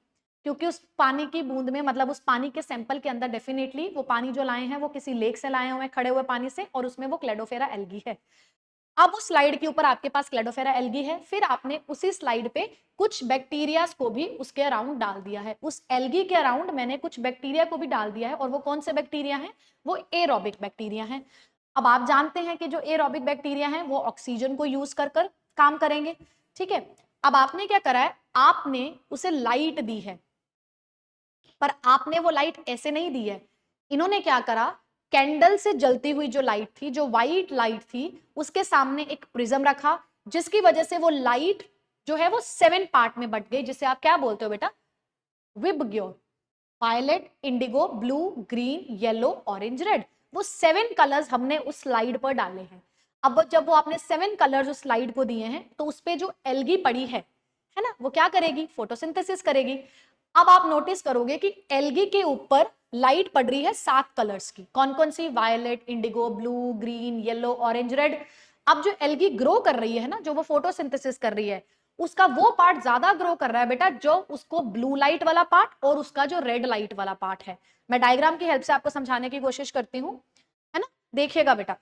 क्योंकि उस पानी की बूंद में मतलब उस पानी के सैंपल के अंदर डेफिनेटली वो पानी जो लाए हैं वो किसी लेक से लाए हुए हैं, खड़े हुए पानी से, और उसमें वो क्लेडोफेरा एल्गी है। अब उस स्लाइड के ऊपर आपके पास क्लेडोफेरा एल्गी है, फिर आपने उसी स्लाइड पे कुछ बैक्टीरिया को भी उसके अराउंड डाल दिया है। उस एल्गी के अराउंड मैंने कुछ बैक्टीरिया को भी डाल दिया है, और वो कौन से बैक्टीरिया हैं, वो एरोबिक बैक्टीरिया हैं। अब आप जानते हैं कि जो एरोबिक बैक्टीरिया हैं वो ऑक्सीजन को यूज कर कर काम करेंगे, ठीक है। अब आपने क्या करा है, आपने उसे लाइट दी है, पर आपने वो लाइट ऐसे नहीं दी है। इन्होंने क्या करा, कैंडल से जलती हुई जो लाइट थी, जो व्हाइट लाइट थी, उसके सामने एक प्रिज्म रखा, जिसकी वजह से वो लाइट जो है वो 7 पार्ट में बट गई, जिसे आप क्या बोलते हो बेटा, VIBGYOR. Violet, indigo, blue, green, yellow, orange, red, वो 7 कलर्स हमने उस स्लाइड पर डाले हैं। अब जब वो आपने 7 कलर्स उस स्लाइड को दिए हैं, तो उस पे जो एल्गी पड़ी है ना, वो क्या करेगी, फोटोसिंथेसिस करेगी। अब आप नोटिस करोगे कि एल्गी के ऊपर लाइट पड़ रही है 7 कलर्स की। कौन कौन सी, violet, indigo, blue, green, yellow, orange, red. अब जो एल्गी ग्रो कर रही है ना, जो वो फोटोसिंथेसिस कर रही है, उसका वो पार्ट ज्यादा ग्रो कर रहा है बेटा, जो उसको ब्लू लाइट वाला पार्ट और उसका जो रेड लाइट वाला पार्ट है। मैं डायग्राम की हेल्प से आपको समझाने की कोशिश करती हूँ, है ना, देखिएगा बेटा।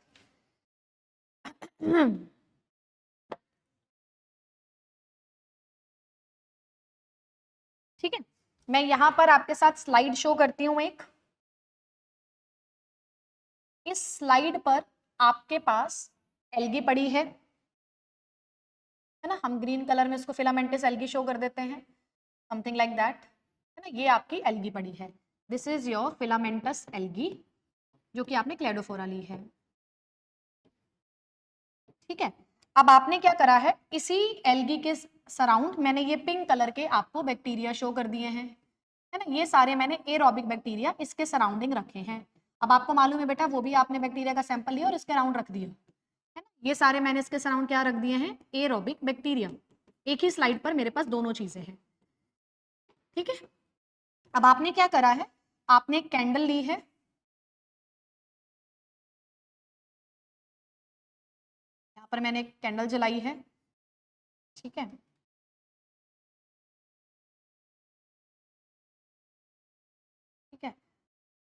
ठीक है, मैं यहां पर आपके साथ स्लाइड शो करती हूँ एक। इस स्लाइड पर आपके पास एल्गी पड़ी है ना, हम ग्रीन कलर में इसको फिलामेंटस एल्गी शो कर देते हैं, समथिंग लाइक दैट, है ना। ये आपकी एल्गी पड़ी है, this is your filamentous algae, जो कि आपने क्लेडोफोरा ली है, ठीक है। अब आपने क्या करा है, इसी एल्गी के सराउंड मैंने ये पिंक कलर के आपको बैक्टीरिया शो कर दिए हैं, है ना। ये सारे मैंने एरोबिक बैक्टीरिया इसके सराउंडिंग रखे हैं। अब आपको मालूम है बेटा, वो भी आपने बैक्टीरिया का सैंपल लिया और इसके अराउंड रख दिया, है ना। ये सारे मैंने इसके सराउंड क्या रख दिए हैं, एरोबिक बैक्टीरिया। एक ही स्लाइड पर मेरे पास दोनों चीजें हैं, ठीक है। अब आपने क्या करा है, आपने एक कैंडल ली है, यहाँ पर मैंने एक कैंडल जलाई है, ठीक है। ठीक है,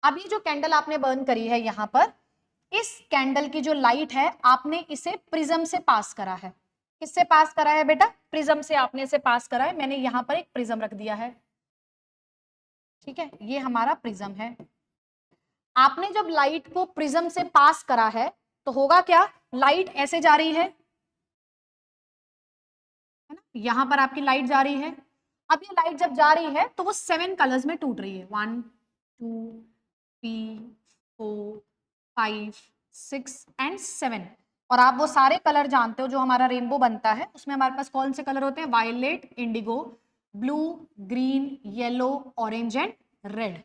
अब ये जो कैंडल आपने बर्न करी है यहाँ पर, इस कैंडल की जो लाइट है आपने इसे प्रिज्म से पास करा है। किससे पास करा है बेटा, प्रिज्म से आपने इसे पास करा है। मैंने यहाँ पर एक प्रिज्म रख दिया है, ठीक है, ये हमारा प्रिज्म है। आपने जब लाइट को प्रिज्म से पास करा है तो होगा क्या, लाइट ऐसे जा रही है ना, यहां पर आपकी लाइट जा रही है। अब ये लाइट जब जा रही है तो वो 7 कलर्स में टूट रही है, 1 2 3 4 5 6 एंड 7। और आप वो सारे कलर जानते हो जो हमारा रेनबो बनता है, उसमें हमारे पास कौन से कलर होते हैं, violet, indigo, blue, green, yellow, orange and red.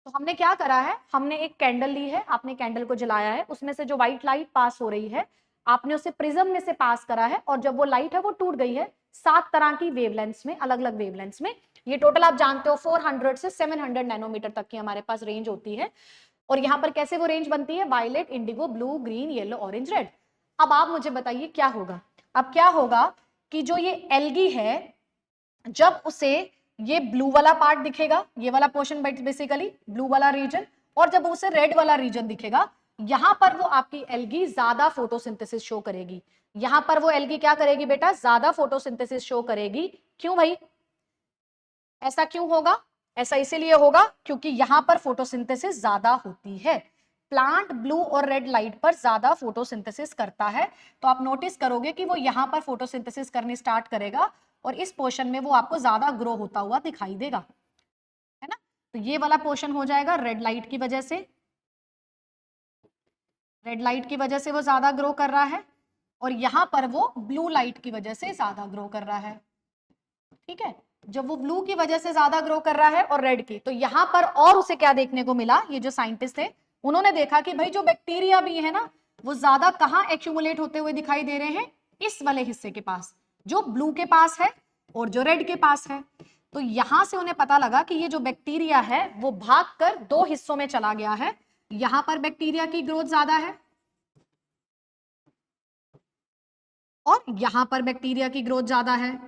तो हमने क्या करा है, हमने एक कैंडल ली है, आपने कैंडल को जलाया है, उसमें से जो व्हाइट लाइट पास हो रही है आपने उसे प्रिज्म में से पास करा है, और जब वो लाइट है वो टूट गई है 7 तरह की वेवलेंथ्स में, अलग अलग वेवलेंथ्स में। ये टोटल आप जानते हो 400 से 700 नैनोमीटर तक की हमारे पास रेंज होती है। और यहाँ पर कैसे वो रेंज बनती है, violet, indigo, blue, green, yellow, orange, red. अब आप मुझे बताइए क्या होगा। अब क्या होगा कि जो ये एल्गी है, जब उसे ये ब्लू वाला पार्ट दिखेगा, ये वाला पोर्शन बेसिकली ब्लू वाला रीजन, और जब उसे रेड वाला रीजन दिखेगा, यहां पर वो आपकी एल्गी ज्यादा फोटोसिंथेसिस शो करेगी, यहां पर वो एल्गी क्या करेगी बेटा, ज्यादा फोटोसिंथेसिस शो करेगी। क्यों भाई, ऐसा क्यों होगा? ऐसा इसीलिए होगा क्योंकि यहां पर फोटोसिंथेसिस ज्यादा होती है। प्लांट ब्लू और रेड लाइट पर ज्यादा फोटोसिंथेसिस करता है, तो आप नोटिस करोगे कि वो यहां पर फोटोसिंथेसिस करनी स्टार्ट करेगा और इस पोर्शन में वो आपको ज्यादा ग्रो होता हुआ दिखाई देगा, है ना। तो ये वाला पोर्शन हो जाएगा रेड लाइट की वजह से, रेड लाइट की वजह से वो ज्यादा ग्रो कर रहा है, और यहां पर वो ब्लू लाइट की वजह से ज्यादा ग्रो कर रहा है। ठीक है, जब वो ब्लू की वजह से ज्यादा ग्रो कर रहा है और रेड की, तो यहां पर और उसे क्या देखने को मिला, ये जो साइंटिस्ट थे उन्होंने देखा कि भाई जो बैक्टीरिया भी है ना, वो ज्यादा कहां एक्यूमुलेट होते हुए दिखाई दे रहे हैं, इस वाले हिस्से के पास, जो ब्लू के पास है और जो रेड के पास है। तो यहां से उन्हें पता लगा कि ये जो बैक्टीरिया है वो भागकर दो हिस्सों में चला गया है, यहां पर बैक्टीरिया की ग्रोथ ज्यादा है और यहां पर बैक्टीरिया की ग्रोथ ज्यादा है।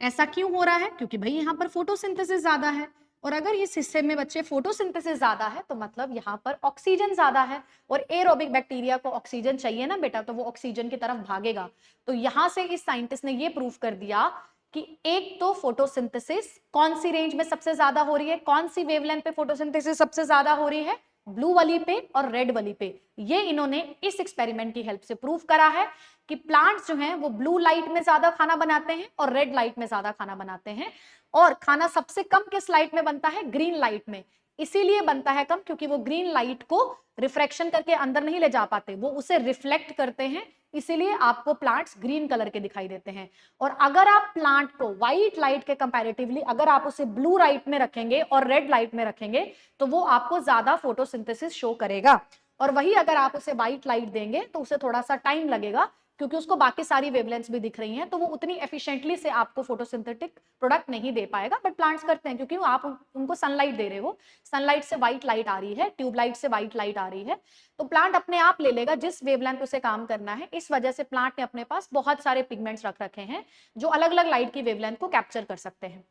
ऐसा क्यों हो रहा है? क्योंकि भाई यहाँ पर फोटोसिंथेसिस ज्यादा है, और अगर इस हिस्से में बच्चे फोटोसिंथेसिस ज्यादा है तो मतलब यहाँ पर ऑक्सीजन ज्यादा है, और एरोबिक बैक्टीरिया को ऑक्सीजन चाहिए ना बेटा, तो वो ऑक्सीजन की तरफ भागेगा। तो यहां से इस साइंटिस्ट ने ये प्रूफ कर दिया कि एक तो फोटोसिंथेसिस कौन सी रेंज में सबसे ज्यादा हो रही है, कौन सी वेवलेंथ पे फोटोसिंथेसिस सबसे ज्यादा हो रही है, ब्लू वाली पे और रेड वाली पे। ये इन्होंने इस एक्सपेरिमेंट की हेल्प से प्रूव करा है कि प्लांट्स जो हैं वो ब्लू लाइट में ज्यादा खाना बनाते हैं और रेड लाइट में ज्यादा खाना बनाते हैं, और खाना सबसे कम किस लाइट में बनता है, ग्रीन लाइट में। इसीलिए बनता है कम क्योंकि वो ग्रीन लाइट को रिफ्रैक्शन करके अंदर नहीं ले जा पाते, वो उसे रिफ्लेक्ट करते हैं, इसीलिए आपको प्लांट्स ग्रीन कलर के दिखाई देते हैं। और अगर आप प्लांट को व्हाइट लाइट के कंपैरेटिवली अगर आप उसे ब्लू लाइट में रखेंगे और रेड लाइट में रखेंगे तो वो आपको ज्यादा फोटोसिंथेसिस शो करेगा, और वही अगर आप उसे व्हाइट लाइट देंगे तो उसे थोड़ा सा टाइम लगेगा क्योंकि उसको बाकी सारी वेवलेंथ्स भी दिख रही हैं, तो वो उतनी एफिशिएंटली से आपको फोटोसिंथेटिक प्रोडक्ट नहीं दे पाएगा। बट प्लांट्स करते हैं क्योंकि आप उनको सनलाइट दे रहे हो, सनलाइट से व्हाइट लाइट आ रही है, ट्यूबलाइट से व्हाइट लाइट आ रही है, तो प्लांट अपने आप ले लेगा जिस वेवलेंथ उसे काम करना है। इस वजह से प्लांट ने अपने पास बहुत सारे पिगमेंट्स रख रखे हैं जो अलग अलग लाइट की वेवलेंथ को कैप्चर कर सकते हैं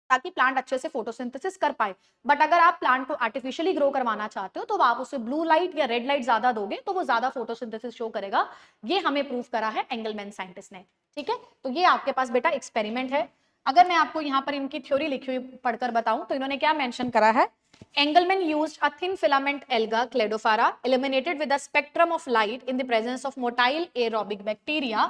ताकि प्लांट अच्छे से फोटोसिंथेसिस कर पाए। बट अगर आप प्लांट को आर्टिफिशियली ग्रो करवाना चाहते हो तो आप उसे ब्लू लाइट या रेड लाइट ज्यादा दोगे तो वो ज्यादा फोटोसिंथेसिस शो करेगा। ये हमें प्रूव करा है एंगलमैन साइंटिस्ट ने। ठीक है, तो ये आपके पास बेटा एक्सपेरिमेंट है। अगर मैं आपको यहाँ पर इनकी थ्योरी लिखी हुई पढ़कर बताऊं तो इन्होंने क्या मेंशन करा है, Engelmann used a thin filament alga Cladiophara illuminated with a spectrum of light in the presence of motile aerobic bacteria.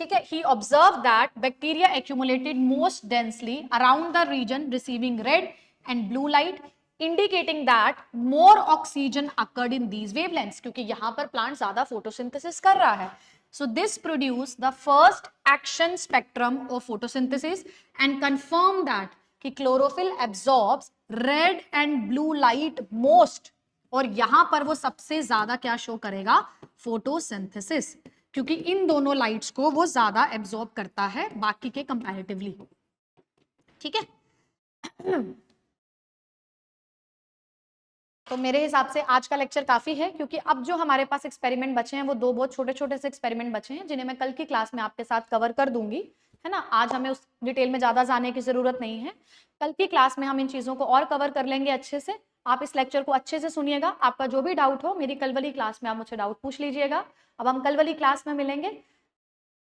ठीक है, he observed that bacteria accumulated most densely around the region receiving red and blue light, indicating that more oxygen occurred in these wavelengths, क्योंकि यहाँ पर plant ज्यादा photosynthesis कर रहा है। So this produced the first action spectrum of photosynthesis and confirmed that कि chlorophyll absorbs red and blue light most, और यहां पर वो सबसे ज्यादा क्या शो करेगा, फोटोसिंथेसिस, क्योंकि इन दोनों लाइट्स को वो ज्यादा एब्जॉर्ब करता है बाकी के कंपैरेटिवली। ठीक है, तो मेरे हिसाब से आज का लेक्चर काफी है क्योंकि अब जो हमारे पास एक्सपेरिमेंट बचे हैं वो दो बहुत छोटे छोटे से एक्सपेरिमेंट बचे हैं जिन्हें मैं कल की क्लास में आपके साथ कवर कर दूंगी, है ना। आज हमें उस डिटेल में ज्यादा जाने की जरूरत नहीं है, कल की क्लास में हम इन चीजों को और कवर कर लेंगे अच्छे से। आप इस लेक्चर को अच्छे से सुनिएगा, आपका जो भी डाउट हो मेरी कल वाली क्लास में आप मुझसे डाउट पूछ लीजिएगा। अब हम कल वाली क्लास में मिलेंगे,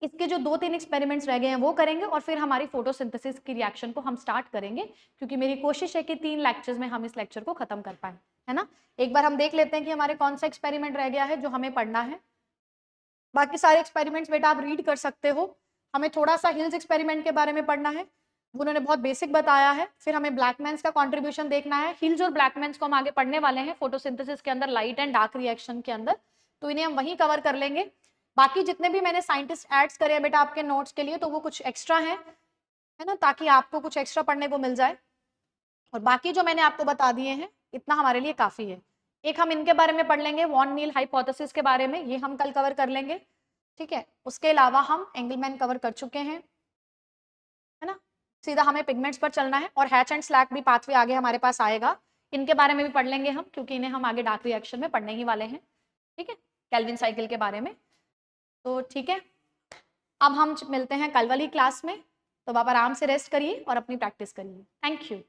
इसके जो 2-3 एक्सपेरिमेंट्स रह गए हैं वो करेंगे और फिर हमारी फोटोसिंथेसिस की रिएक्शन को हम स्टार्ट करेंगे, क्योंकि मेरी कोशिश है कि 3 लेक्चर्स में हम इस लेक्चर को खत्म कर पाए, है ना। एक बार हम देख लेते हैं कि हमारे कौन सा एक्सपेरिमेंट रह गया है जो हमें पढ़ना है। बाकी सारे एक्सपेरिमेंट्स बेटा आप रीड कर सकते हो। हमें थोड़ा सा हिल्स एक्सपेरिमेंट के बारे में पढ़ना है, वो उन्होंने बहुत बेसिक बताया है। फिर हमें ब्लैकमैन्स का कॉन्ट्रीब्यूशन देखना है। हिल्स और ब्लैकमैन्स को हम आगे पढ़ने वाले हैं फोटोसिंथेसिस के अंदर, लाइट एंड डार्क रिएक्शन के अंदर, तो इन्हें हम वहीं कवर कर लेंगे। बाकी जितने भी मैंने साइंटिस्ट एड्स करे हैं बेटा आपके नोट्स के लिए, तो वो कुछ एक्स्ट्रा हैं, है ना, ताकि आपको कुछ एक्स्ट्रा पढ़ने को मिल जाए। और बाकी जो मैंने आपको बता दिए हैं इतना हमारे लिए काफी है। एक हम इनके बारे में पढ़ लेंगे, वॉन नील हाइपोथेसिस के बारे में, ये हम कल कवर कर लेंगे। ठीक है, उसके अलावा हम एंगलमैन कवर कर चुके हैं, है ना। सीधा हमें पिगमेंट्स पर चलना है, और हैच एंड स्लैक भी पाथवे आगे हमारे पास आएगा, इनके बारे में भी पढ़ लेंगे हम, क्योंकि इन्हें हम आगे डार्क रिएक्शन में पढ़ने ही वाले हैं। ठीक है, केल्विन साइकिल के बारे में। तो ठीक है, अब हम मिलते हैं कल वाली क्लास में, तो आप आराम से रेस्ट करिए और अपनी प्रैक्टिस करिए। Thank you.